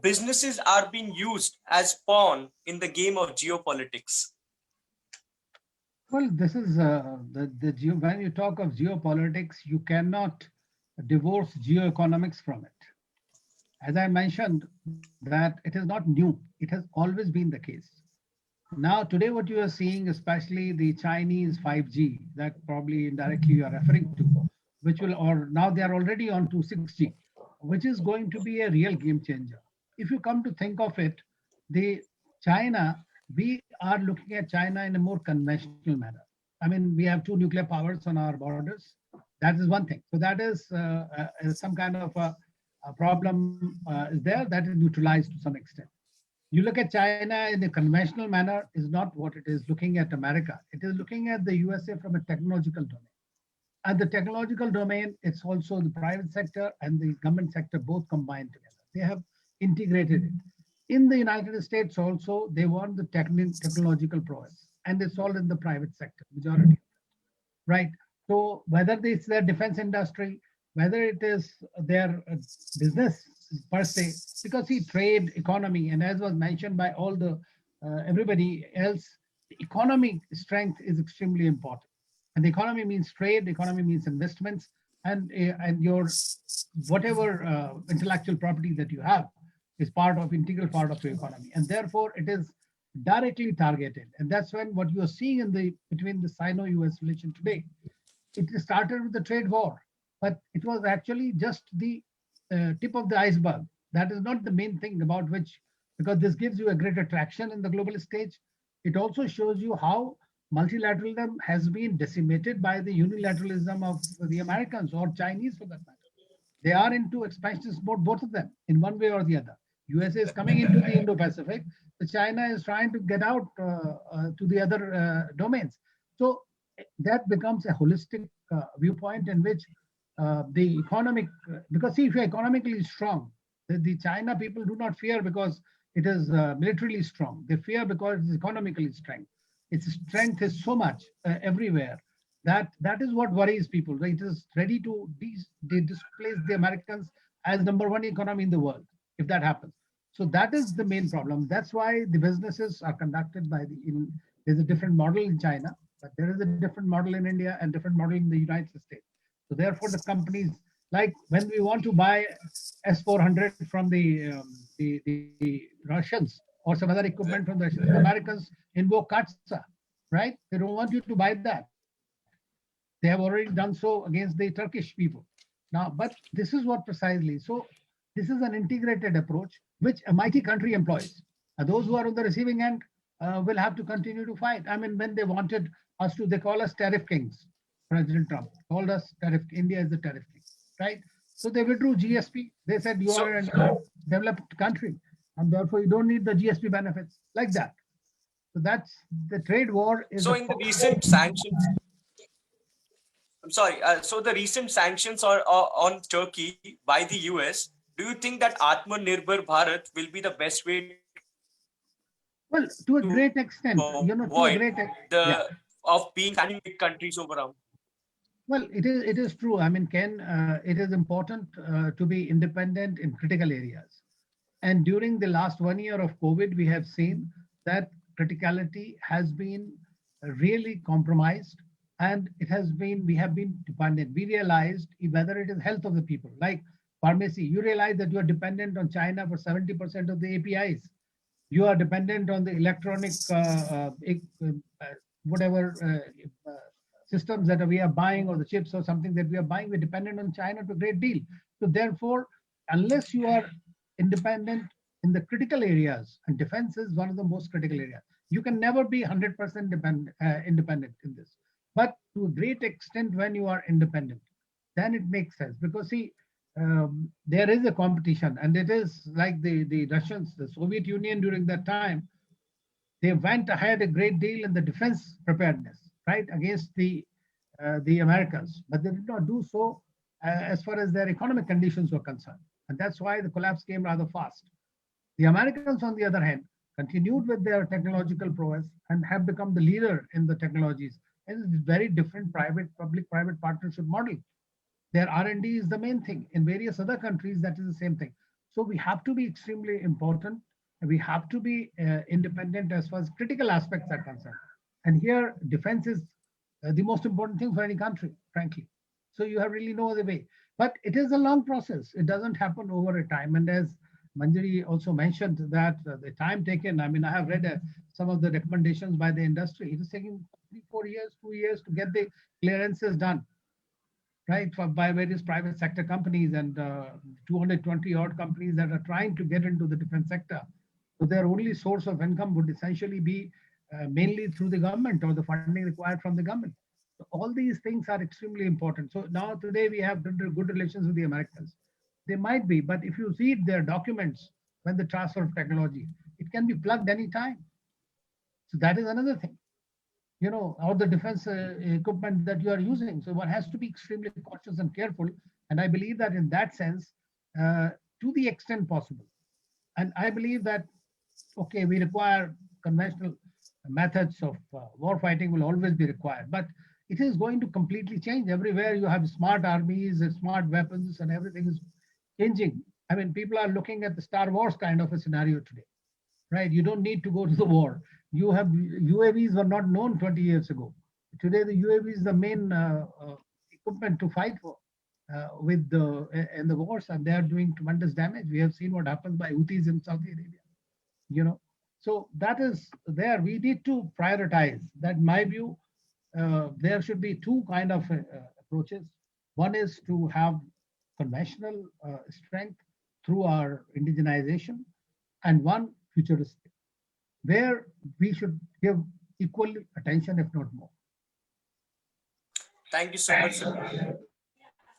businesses are being used as pawn in the game of geopolitics? Well, this is when you talk of geopolitics, you cannot divorce geoeconomics from it. As I mentioned, that it is not new. It has always been the case. Now, today, what you are seeing, especially the Chinese 5G, that probably indirectly you are referring to, which will, or now they are already on to 6G, which is going to be a real game changer. If you come to think of it, the China, we are looking at China in a more conventional manner. I mean, we have two nuclear powers on our borders. That is one thing. So that is some kind of a problem is there that is neutralized to some extent. You look at China in a conventional manner is not what it is looking at America. It is looking at the USA from a technological domain. And the technological domain, it's also the private sector and the government sector both combined together. They have integrated it. In the United States also, they want the technological prowess, and it's all in the private sector, majority, right? So whether it's their defense industry, whether it is their business per se, because see, trade, economy, and as was mentioned by all the everybody else, the economic strength is extremely important. And the economy means trade, the economy means investments, and your whatever intellectual property that you have is integral part of your economy, and therefore it is directly targeted. And that's when what you are seeing in between the Sino-US relation today, it started with the trade war, but it was actually just the tip of the iceberg. That is not the main thing about which, because this gives you a greater traction in the global stage. It also shows you how multilateralism has been decimated by the unilateralism of the Americans or Chinese for that matter. They are into expansion mode, both of them, in one way or the other. USA is coming into the Indo-Pacific. So China is trying to get out to the other domains. So that becomes a holistic viewpoint in which the economic, because see, if you're economically strong, the China people do not fear because it is militarily strong. They fear because it's economically strong. Its strength is so much everywhere that is what worries people. Right? It is ready to displace the Americans as number one economy in the world if that happens. So that is the main problem. That's why the businesses are conducted by there's a different model in China, but there is a different model in India and different model in the United States. So therefore, the companies, like when we want to buy S-400 from the Russians or some other equipment from the Russians, the Americans invoke CATSA, right? They don't want you to buy that. They have already done so against the Turkish people. Now, but this is what precisely. So this is an integrated approach which a mighty country employs. Those who are on the receiving end will have to continue to fight. I mean, when they wanted us to, they call us tariff kings. President Trump called us tariff. India is the tariff king, right? So they withdrew GSP. They said you So, are a developed country, and therefore you don't need the GSP benefits like that. So that's the trade war is so a in the recent sanctions, I'm sorry. So the recent sanctions are on Turkey by the US. Do you think that Atmanirbhar Bharat will be the best way to avoid well to a great extent, to a great yeah. of being sanctioned by big countries over around? Well, it is true. I mean, Ken, it is important to be independent in critical areas. And during the last 1 year of COVID, we have seen that criticality has been really compromised, and we have been dependent. We realized whether it is health of the people, like pharmacy. You realize that you are dependent on China for 70% of the APIs. You are dependent on the electronic whatever systems that we are buying, or the chips or something that we are buying. We're dependent on China to a great deal. So therefore, unless you are independent in the critical areas, and defense is one of the most critical areas, you can never be 100% independent in this. But to a great extent, when you are independent, then it makes sense. Because see, there is a competition, and it is like the Russians, the Soviet Union during that time, they went ahead a great deal in the defense preparedness, right, against the Americans, but they did not do so as far as their economic conditions were concerned, and that's why the collapse came rather fast. The Americans, on the other hand, continued with their technological prowess and have become the leader in the technologies. And it's a very different public-private partnership model. Their R&D is the main thing. In various other countries, that is the same thing. So we have to be extremely important. We have to be independent as far as critical aspects are concerned. And here, defense is the most important thing for any country, frankly. So you have really no other way. But it is a long process. It doesn't happen over a time. And as Manjari also mentioned that the time taken, I mean, I have read some of the recommendations by the industry. It is taking 3-4 years, 2 years to get the clearances done, right, by various private sector companies, and 220 odd companies that are trying to get into the defense sector. So their only source of income would essentially be mainly through the government or the funding required from the government. So all these things are extremely important. So now today we have good relations with the Americans. They might be, but if you read their documents when the transfer of technology, it can be plugged anytime. So that is another thing, or the defense equipment that you are using. So one has to be extremely cautious and careful. And I believe that in that sense, to the extent possible. And I believe that, okay, we require conventional methods of war fighting will always be required, but it is going to completely change. Everywhere you have smart armies and smart weapons, and everything is changing. I mean, people are looking at the Star Wars kind of a scenario today, right? You don't need to go to the war. You have UAVs were not known 20 years ago. Today, the UAV is the main equipment to fight for with in the wars, and they are doing tremendous damage. We have seen what happens by Houthis in Saudi Arabia. So that is there. We need to prioritize. That, in my view, there should be two kind of approaches. One is to have conventional strength through our indigenization, and one futuristic, where we should give equal attention, if not more. Thank you so much, sir.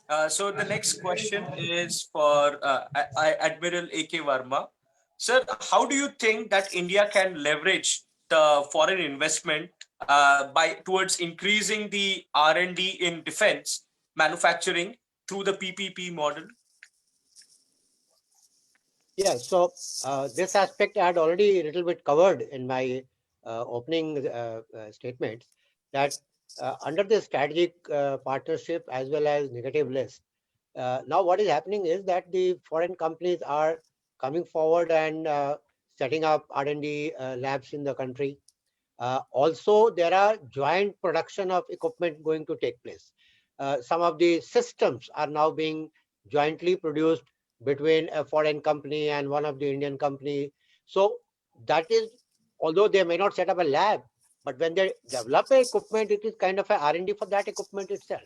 So the next question is for Admiral A.K. Verma. Sir, how do you think that India can leverage the foreign investment by towards increasing the R&D in defense manufacturing through the PPP model? Yeah, so this aspect I had already a little bit covered in my opening statements, that under the strategic partnership as well as negative list, now what is happening is that the foreign companies are coming forward and setting up R&D labs in the country. Also, there are joint production of equipment going to take place. Some of the systems are now being jointly produced between a foreign company and one of the Indian company. So that is, although they may not set up a lab, but when they develop a equipment, it is kind of a R&D for that equipment itself.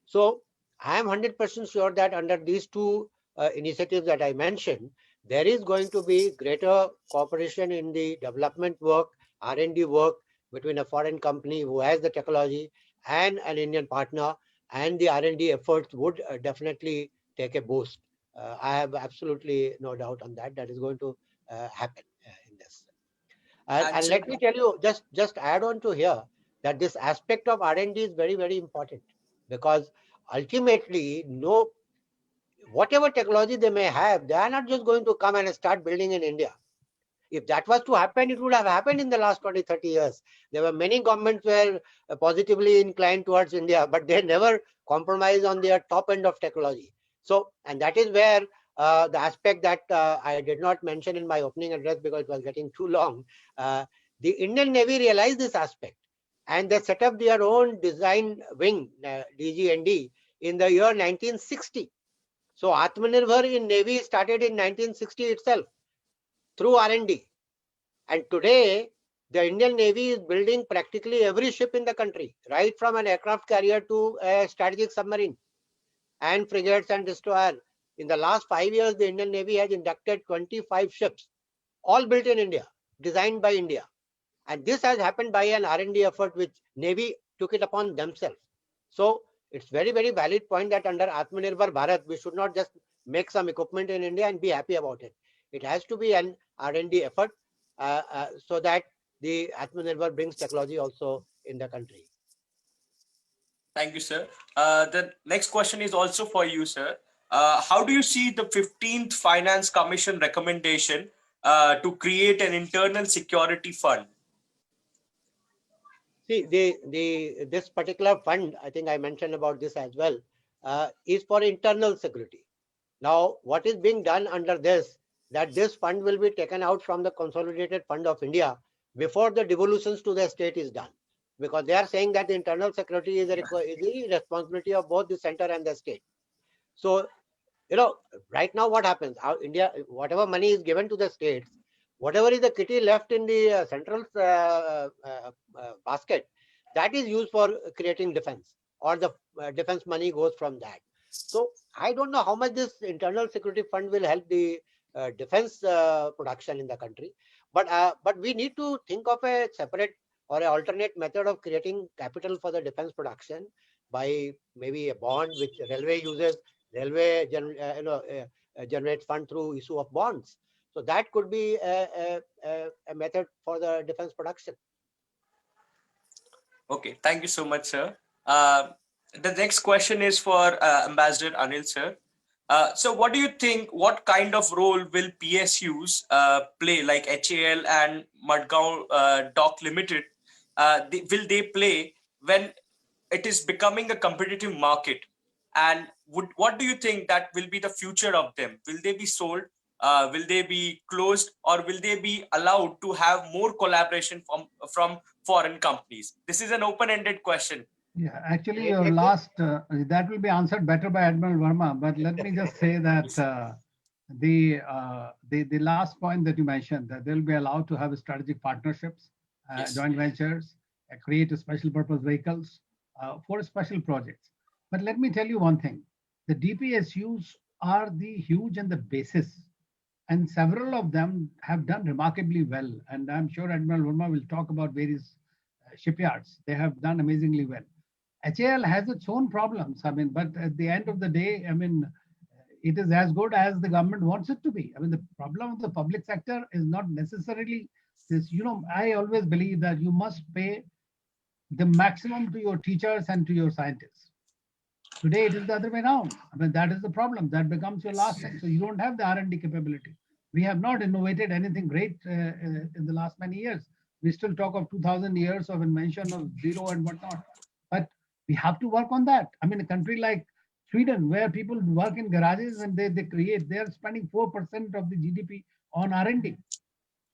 So I am 100% sure that under these two initiatives that I mentioned, there is going to be greater cooperation in the development work, R&D work between a foreign company who has the technology and an Indian partner, and the R&D efforts would definitely take a boost. I have absolutely no doubt on that. That is going to happen in this. And And sir, let me tell you, just add on to here, that this aspect of R&D is very, very important, because ultimately, no, whatever technology they may have, they are not just going to come and start building in India. If that was to happen, it would have happened in the last 20, 30 years. There were many governments were positively inclined towards India, but they never compromised on their top end of technology. So, and that is where the aspect that I did not mention in my opening address because it was getting too long. The Indian Navy realized this aspect, and they set up their own design wing, DGND, in the year 1960. So, AatmaNirbhar in Navy started in 1960 itself through R&D. And today, the Indian Navy is building practically every ship in the country, right from an aircraft carrier to a strategic submarine and frigates and destroyer. In the last 5 years, the Indian Navy has inducted 25 ships, all built in India, designed by India. And this has happened by an R&D effort which Navy took it upon themselves. So it's very, very valid point that under Atmanirbhar Bharat, we should not just make some equipment in India and be happy about it. It has to be an R&D effort so that the Atmanirbhar brings technology also in the country. thank you, sir. The next question is also for you, sir. How do you see the 15th Finance Commission recommendation to create an internal security fund? See, this particular fund, I think I mentioned about this as well, is for internal security. Now, what is being done under this, that this fund will be taken out from the consolidated fund of India before the devolutions to the state is done. Because they are saying that the internal security is the responsibility of both the center and the state. So, right now what happens? India, whatever money is given to the states, whatever is the kitty left in the central basket, that is used for creating defense, or the defense money goes from that. So I don't know how much this internal security fund will help the defense production in the country, but we need to think of a separate or an alternate method of creating capital for the defense production by maybe a bond which railway uses. Railway generates fund through issue of bonds. So that could be a method for the defense production. Okay, thank you so much, sir. The next question is for Ambassador Anil, sir. So, what do you think? What kind of role will PSUs play, like HAL and Madgaon Dock Limited? Will they play when it is becoming a competitive market? And what do you think that will be the future of them? Will they be sold? Will they be closed, or will they be allowed to have more collaboration from foreign companies? This is an open-ended question. Yeah, actually, May I your take this? last that will be answered better by Admiral Verma. But let me just say that the last point that you mentioned, that they'll be allowed to have strategic partnerships, Yes. joint ventures, create special purpose vehicles for special projects. But let me tell you one thing: the DPSUs are the huge and the basis, and several of them have done remarkably well. And I'm sure Admiral Verma will talk about various shipyards. They have done amazingly well. HAL has its own problems. I mean, but at the end of the day, I mean, it is as good as the government wants it to be. I mean, the problem of the public sector is not necessarily this. You know, I always believe that you must pay the maximum to your teachers and to your scientists. Today, it is the other way around. I mean, that is the problem. That becomes your last thing. So you don't have the R&D capability. We have not innovated anything great in the last many years. We still talk of 2000 years of invention of zero and whatnot. But we have to work on that. I mean, a country like Sweden, where people work in garages and they create, they are spending 4% of the GDP on R&D.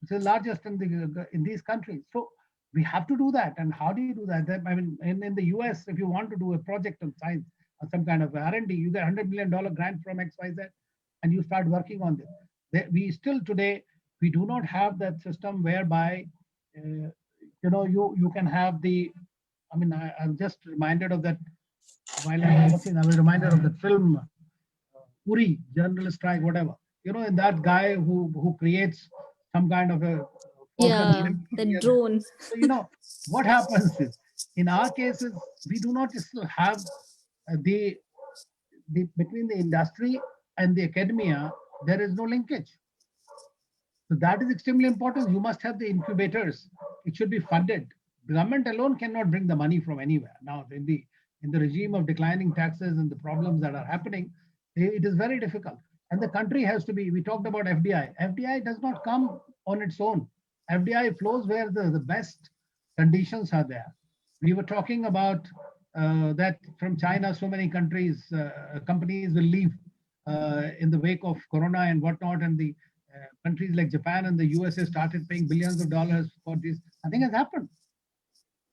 It's the largest in these countries. So we have to do that. And how do you do that? I mean, in the US, if you want to do a project on science or some kind of R&D, you get $100 million grant from XYZ and you start working on this. We still today, we do not have that system whereby, you can have the, I mean, I'm just reminded of that while I was watching, I was reminded of the film Uri, journalist strike, whatever. You know, in that guy who creates some kind of a Yeah, the drone. So, you know, what happens is, in our cases, we do not still have the between the industry and the academia, there is no linkage. So that is extremely important. You must have the incubators. It should be funded. The government alone cannot bring the money from anywhere. Now, in the regime of declining taxes and the problems that are happening, it is very difficult. And the country has to be, we talked about FDI. FDI does not come on its own. FDI flows where the best conditions are there. We were talking about that from China, so many countries, companies will leave in the wake of Corona and whatnot. And the countries like Japan and the USA started paying billions of dollars for this. Nothing has happened.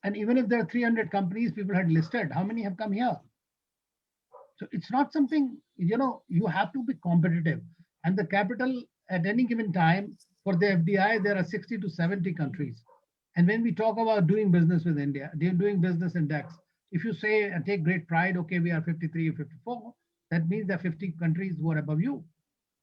And even if there are 300 companies people had listed, how many have come here? So it's not something, you have to be competitive. And the capital at any given time for the FDI, there are 60 to 70 countries. And when we talk about doing business with India, they're doing business index. If you say and take great pride, okay, we are 53 or 54, that means there are 50 countries who are above you.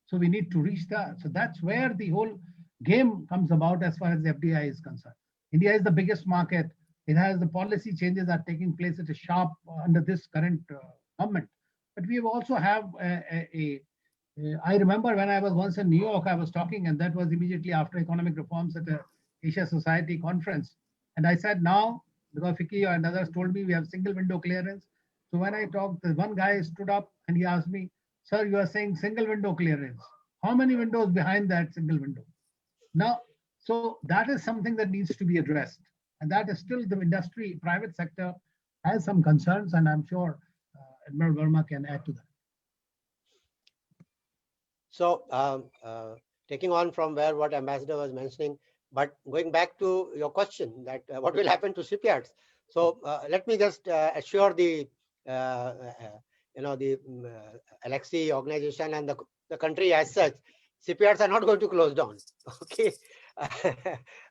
So we need to reach that. So that's where the whole game comes about as far as the FDI is concerned. India is the biggest market. It has the policy changes are taking place at a sharp under this current government. But we also have I remember when I was once in New York, I was talking, and that was immediately after economic reforms at a Asia Society conference. And I said, now, because Vicky and others told me we have single window clearance. So when I talked, the one guy stood up and he asked me, sir, you are saying single window clearance. How many windows behind that single window? Now, so that is something that needs to be addressed. And that is still the industry, private sector has some concerns, and I'm sure Admiral Verma can add to that. So taking on from where what Ambassador was mentioning, but going back to your question that what will happen to shipyards. So let me just assure the Alexei organization and the country as such, shipyards are not going to close down. Okay,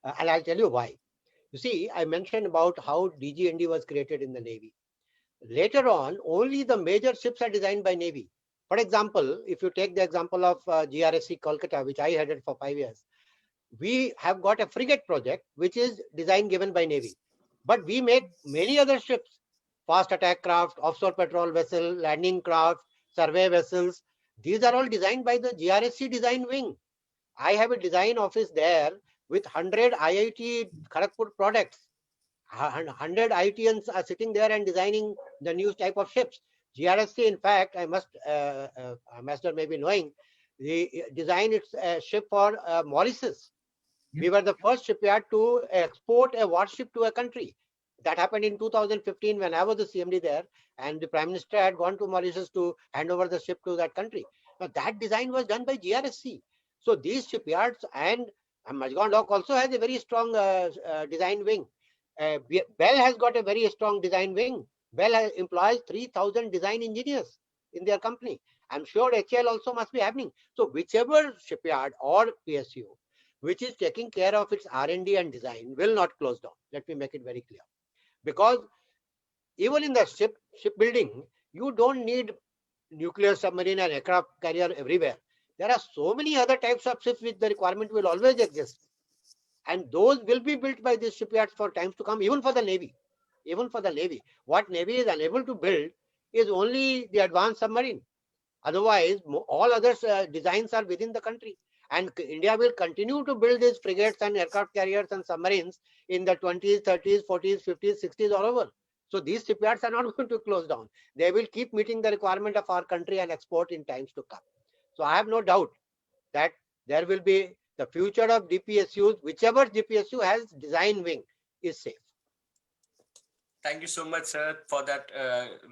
and I'll tell you why. You see, I mentioned about how DG&D was created in the Navy. Later on, only the major ships are designed by Navy. For example, if you take the example of GRSC Kolkata, which I headed for 5 years, we have got a frigate project, which is design given by Navy. But we make many other ships, fast attack craft, offshore patrol vessel, landing craft, survey vessels. These are all designed by the GRSC design wing. I have a design office there with 100 IIT Kharagpur products. 100 IITians are sitting there and designing the new type of ships. GRSC, in fact, I must, Master may be knowing, the design its ship for Mauritius. We were the first shipyard to export a warship to a country. That happened in 2015 when I was the CMD there, and the Prime Minister had gone to Mauritius to hand over the ship to that country. Now, that design was done by GRSC. So these shipyards, and Majgaon Dock also has a very strong design wing. Bell has got a very strong design wing. Bell employs 3,000 design engineers in their company. I'm sure HL also must be happening. So whichever shipyard or PSU which is taking care of its R&D and design will not close down. Let me make it very clear. Because even in the shipbuilding, you don't need nuclear submarine and aircraft carrier everywhere. There are so many other types of ships which the requirement will always exist. And those will be built by these shipyards for times to come, even for the Navy. even for the Navy. What Navy is unable to build is only the advanced submarine. Otherwise, all other designs are within the country. And India will continue to build these frigates and aircraft carriers and submarines in the 20s, 30s, 40s, 50s, 60s all over. So these shipyards are not going to close down. They will keep meeting the requirement of our country and export in times to come. So I have no doubt that there will be the future of DPSUs, whichever DPSU has design wing is safe. Thank you so much, sir, for that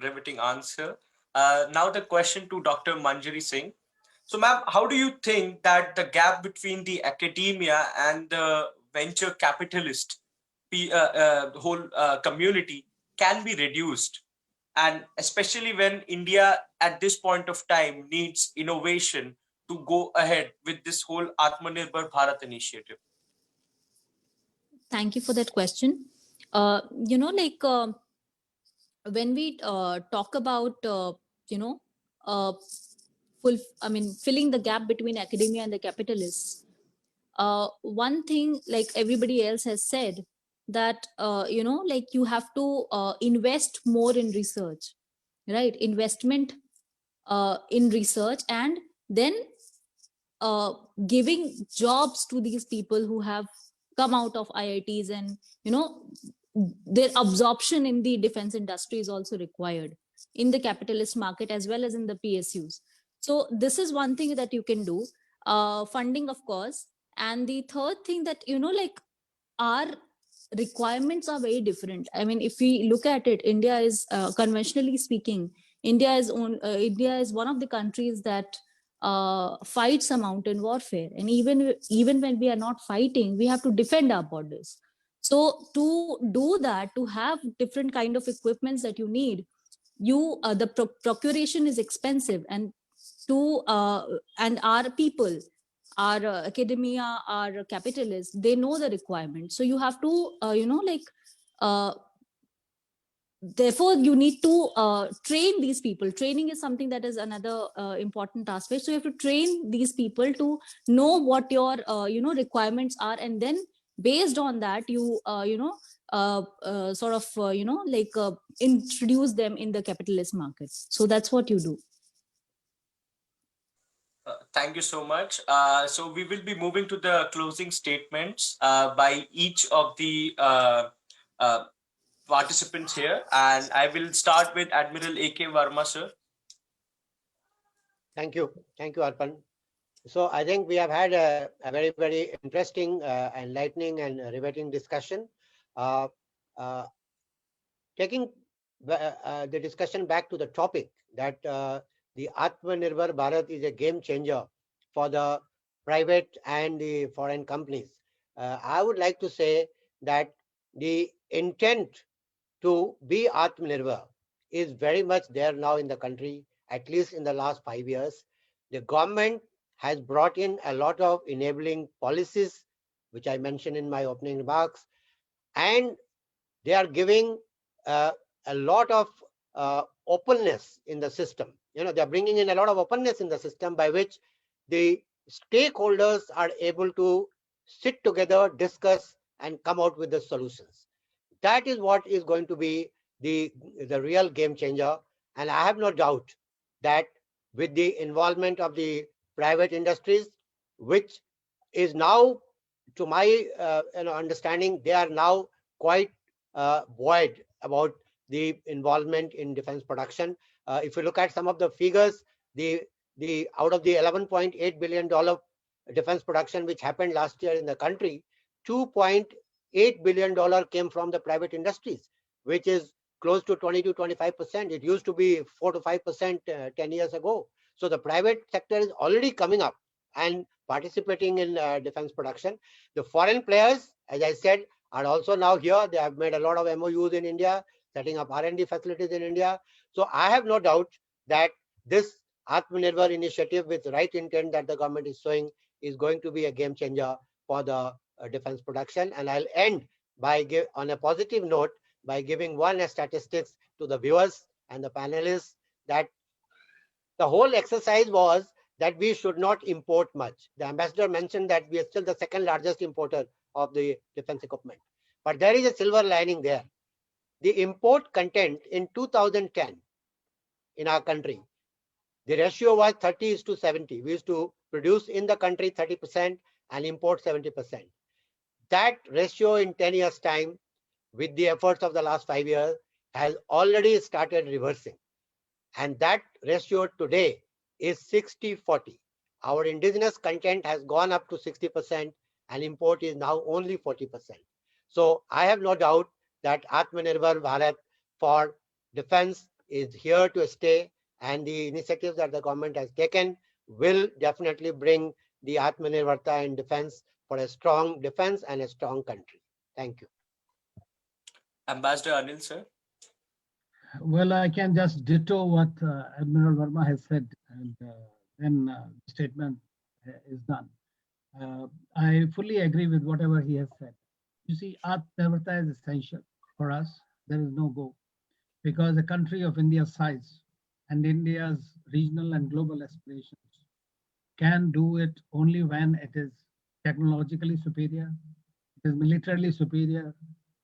riveting answer. Now the question to Dr. Manjari Singh. So, ma'am, how do you think that the gap between the academia and the venture capitalist whole community can be reduced? And especially when India at this point of time needs innovation to go ahead with this whole Atmanirbhar Bharat initiative. Thank you for that question. You know, like when we talk about, you know, uh, filling the gap between academia and the capitalists, one thing, like everybody else has said, that you know, like you have to invest more in research, right? Investment in research, and then uh, giving jobs to these people who have come out of IITs, and you know, their absorption in the defense industry is also required in the capitalist market as well as in the PSUs. So this is one thing that you can do. Funding, of course. And the third thing, that you know, like our requirements are very different. I mean, if we look at it, India is conventionally speaking, India is one of the countries that fights a mountain warfare, and even when we are not fighting, we have to defend our borders. So to do that, to have different kind of equipments that you need, the procuration is expensive, and to and our people, our academia, our capitalists, they know the requirements. So you have to you know, like uh, therefore you need to train these people. Training is something that is another important aspect. So you have to train these people to know what your you know, requirements are, and then based on that you you know, sort of you know, like introduce them in the capitalist markets. So that's what you do. Thank you so much. So we will be moving to the closing statements by each of the uh, participants here, and I will start with Admiral A.K. Verma, sir. Thank you, Arpan. So I think we have had a very, very interesting, enlightening and riveting discussion. Uh, uh, Taking the discussion back to the topic, that the Atmanirbhar Bharat is a game changer for the private and the foreign companies. I would like to say that the intent to be Atmanirbhar is very much there now in the country, at least in the last 5 years. The government has brought in a lot of enabling policies, which I mentioned in my opening remarks, and they are giving uh, a lot of openness in the system. You know, they are bringing in a lot of openness in the system by which the stakeholders are able to sit together, discuss, and come out with the solutions. That is what is going to be the real game changer. And I have no doubt that with the involvement of the private industries, which is now, to my understanding, they are now quite buoyed about the involvement in defense production. If you look at some of the figures, the out of the $11.8 billion defense production which happened last year in the country, $2.8 billion came from the private industries, which is close to 20 to 25%. It used to be 4 to 5% 10 years ago. So the private sector is already coming up and participating in defense production. The foreign players, as I said, are also now here. They have made a lot of MOUs in India, setting up R&D facilities in India. So I have no doubt that this Atmanirbhar initiative, with right intent that the government is showing, is going to be a game changer for the defense production. And I'll end by on a positive note by giving one statistics to the viewers and the panelists, that the whole exercise was that we should not import much. The ambassador mentioned that we are still the second largest importer of the defense equipment. But there is a silver lining there. the import content in 2010 in our country, the ratio was 30:70. We used to produce in the country 30% and import 70%. That ratio in 10 years' time, with the efforts of the last 5 years, has already started reversing. And that ratio today is 60:40. Our indigenous content has gone up to 60% and import is now only 40%. So I have no doubt that Atmanirbhar Bharat for defense is here to stay, and the initiatives that the government has taken will definitely bring the Atmanirbharta in defense for a strong defense and a strong country. Thank you. Ambassador Anil, sir. Well, I can just ditto what Admiral Verma has said, and then the statement is done. I fully agree with whatever he has said. You see, Atmanirbharta is essential for us. There is no go, because a country of India's size and India's regional and global aspirations can do it only when it is technologically superior, it is militarily superior,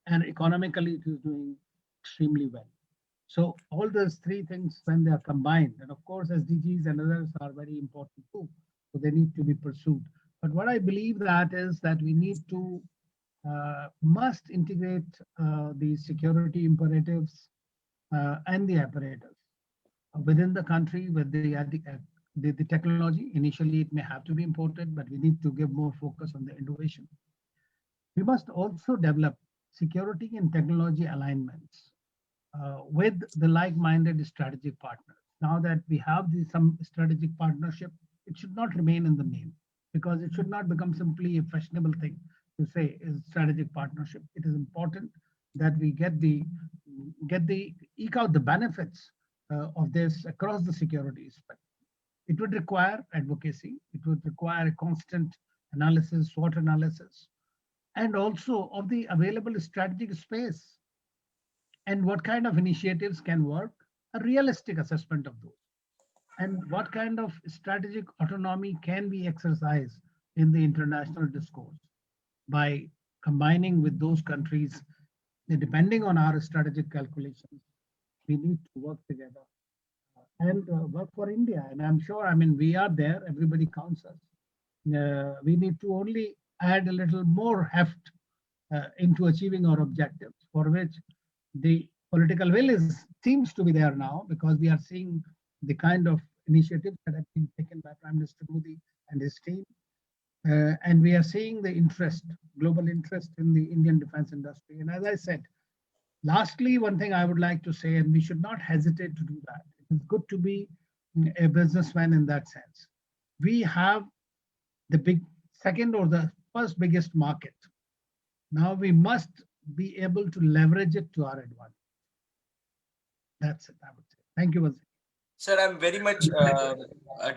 and economically it is doing extremely well. So all those three things, when they are combined, and of course SDGs and others are very important too, so they need to be pursued. But what I believe that is that we need to must integrate the security imperatives and the apparatus within the country with the technology. Initially, it may have to be imported, but we need to give more focus on the innovation. We must also develop security and technology alignments with the like-minded strategic partners. Now that we have some strategic partnership, it should not remain in the name, because it should not become simply a fashionable thing to say is strategic partnership. It is important that we eke out the benefits of this across the security spectrum. It would require advocacy. It would require a constant analysis, SWOT analysis, and also of the available strategic space and what kind of initiatives can work, a realistic assessment of those, and what kind of strategic autonomy can be exercised in the international discourse by combining with those countries. Depending on our strategic calculations, we need to work together and work for India. And I'm sure, I mean, we are there, everybody counts us. We need to only add a little more heft into achieving our objectives, for which the political will seems to be there now, because we are seeing the kind of initiatives that have been taken by Prime Minister Modi and his team. And we are seeing the interest, global interest in the Indian defense industry. And as I said, lastly, one thing I would like to say, and we should not hesitate to do that. It is good to be a businessman in that sense. We have the second or the first biggest market. Now we must be able to leverage it to our advantage. That's it, I would say. Thank you, Wazir. Sir, I'm very much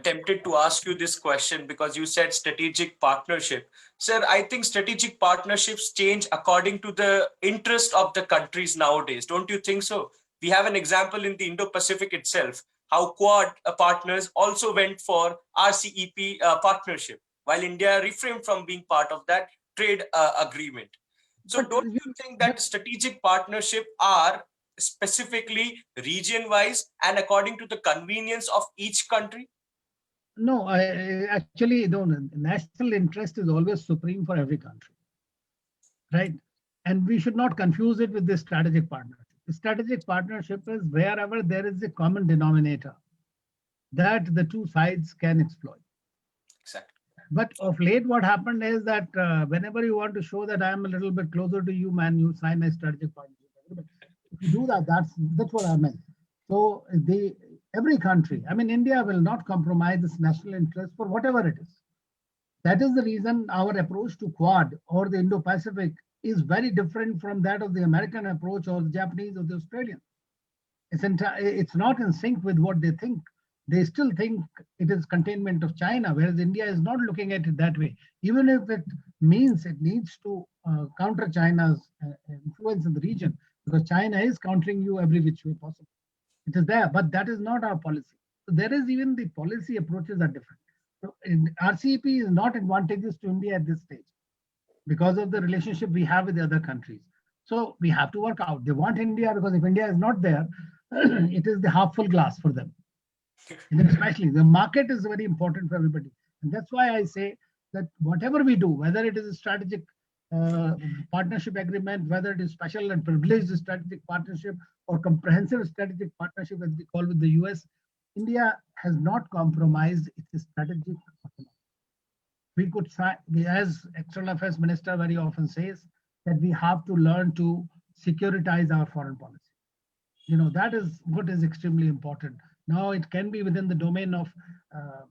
tempted to ask you this question because you said strategic partnership. Sir, I think strategic partnerships change according to the interest of the countries nowadays. Don't you think so? We have an example in the Indo-Pacific itself, how Quad partners also went for RCEP partnership, while India refrained from being part of that trade agreement. So don't you think that strategic partnership are specifically region-wise and according to the convenience of each country? No, I actually don't. National interest is always supreme for every country, right? And we should not confuse it with this strategic partnership. The strategic partnership is wherever there is a common denominator that the two sides can exploit. Exactly. But of late, what happened is that whenever you want to show that I am a little bit closer to you, man, you sign a strategic partnership. If you do that, that's what I meant. So every country, I mean, India will not compromise its national interest for whatever it is. That is the reason our approach to Quad or the Indo-Pacific is very different from that of the American approach or the Japanese or the Australian. It's not in sync with what they think. They still think it is containment of China, whereas India is not looking at it that way. Even if it means it needs to counter China's influence in the region, because China is countering you every which way possible. It is there, but that is not our policy. So there is even the policy approaches are different. So RCEP is not advantageous to India at this stage because of the relationship we have with the other countries. So we have to work out. They want India because if India is not there, it is the half full glass for them. And especially the market is very important for everybody. And that's why I say that whatever we do, whether it is a strategic partnership agreement, whether it is special and privileged strategic partnership or comprehensive strategic partnership, as we call with the US, India has not compromised its strategic autonomy. We could, as External Affairs Minister very often says, that we have to learn to securitize our foreign policy. That is what is extremely important. Now it can be within the domain of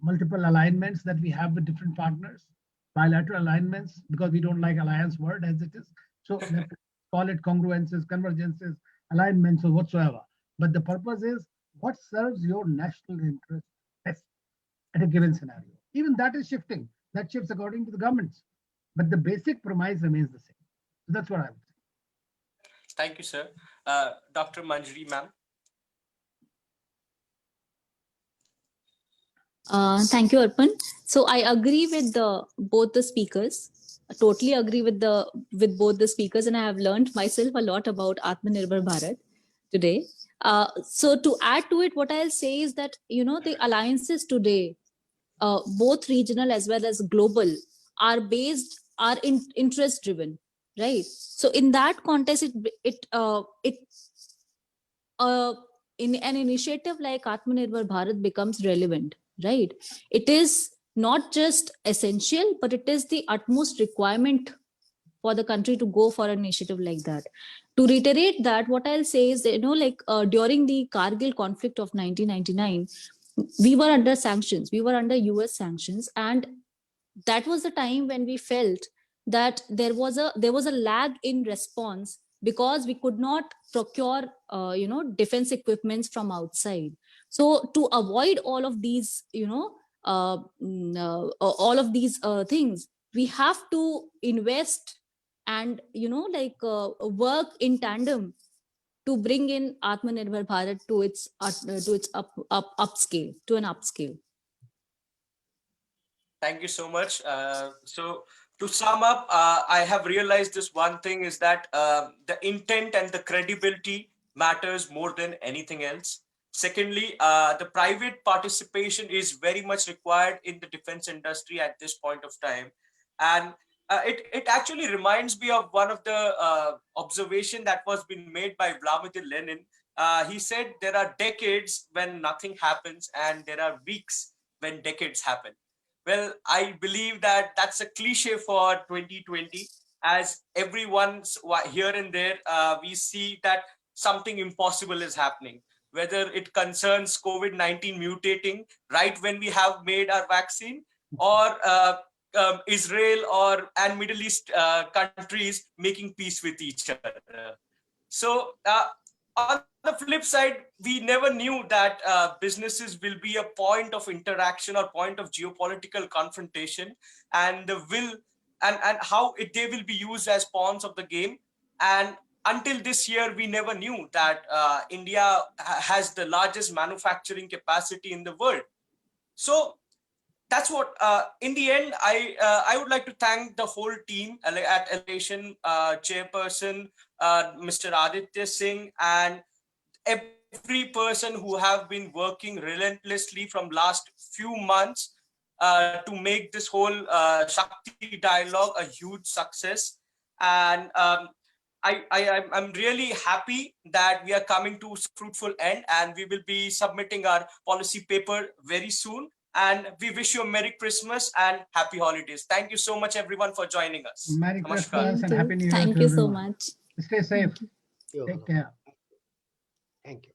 multiple alignments that we have with different partners, bilateral alignments, because we don't like alliance word as it is. So let's call it congruences, convergences, alignments or whatsoever. But the purpose is what serves your national interest best at a given scenario. Even that is shifting. That shifts according to the governments. But the basic premise remains the same. So that's what I would say. Thank you, sir. Dr. Manjri, ma'am. Thank you, Arpan. So I agree with both the speakers. I totally agree with both the speakers, and I have learned myself a lot about Atmanirbhar Bharat today. So to add to it, what I'll say is that the alliances today, both regional as well as global, are interest driven, right? So in that context, in an initiative like Atmanirbhar Bharat becomes relevant, right? It is not just essential, but it is the utmost requirement for the country to go for an initiative like that. To reiterate that, what I'll say is that, during the Kargil conflict of 1999, we were under sanctions, we were under US sanctions, and that was the time when we felt that there was a lag in response because we could not procure defense equipments from outside. So to avoid all of these things, we have to invest and work in tandem to bring in Atmanirbhar Bharat to its upscale, to an upscale. Thank you so much. So to sum up, I have realized this one thing is that the intent and the credibility matters more than anything else. Secondly, the private participation is very much required in the defense industry at this point of time. And it actually reminds me of one of the observation that was being made by Vladimir Lenin. He said there are decades when nothing happens and there are weeks when decades happen. Well, I believe that that's a cliche for 2020, as everyone's here and there, we see that something impossible is happening, whether it concerns COVID-19 mutating right when we have made our vaccine, or Israel and Middle East countries making peace with each other. So on the flip side, we never knew that businesses will be a point of interaction or point of geopolitical confrontation, and the will and how they will be used as pawns of the game. And until this year, we never knew that India has the largest manufacturing capacity in the world. So that's what in the end I would like to thank the whole team at Elevation, chairperson Mr. Aditya Singh, and every person who have been working relentlessly from last few months to make this whole Shakti dialogue a huge success. And I'm really happy that we are coming to a fruitful end, and we will be submitting our policy paper very soon. And we wish you a Merry Christmas and Happy Holidays. Thank you so much, everyone, for joining us. Merry Namaskar. Christmas and Happy New Year Thank to you so everyone. much. Stay safe. You. Take care. Thank you.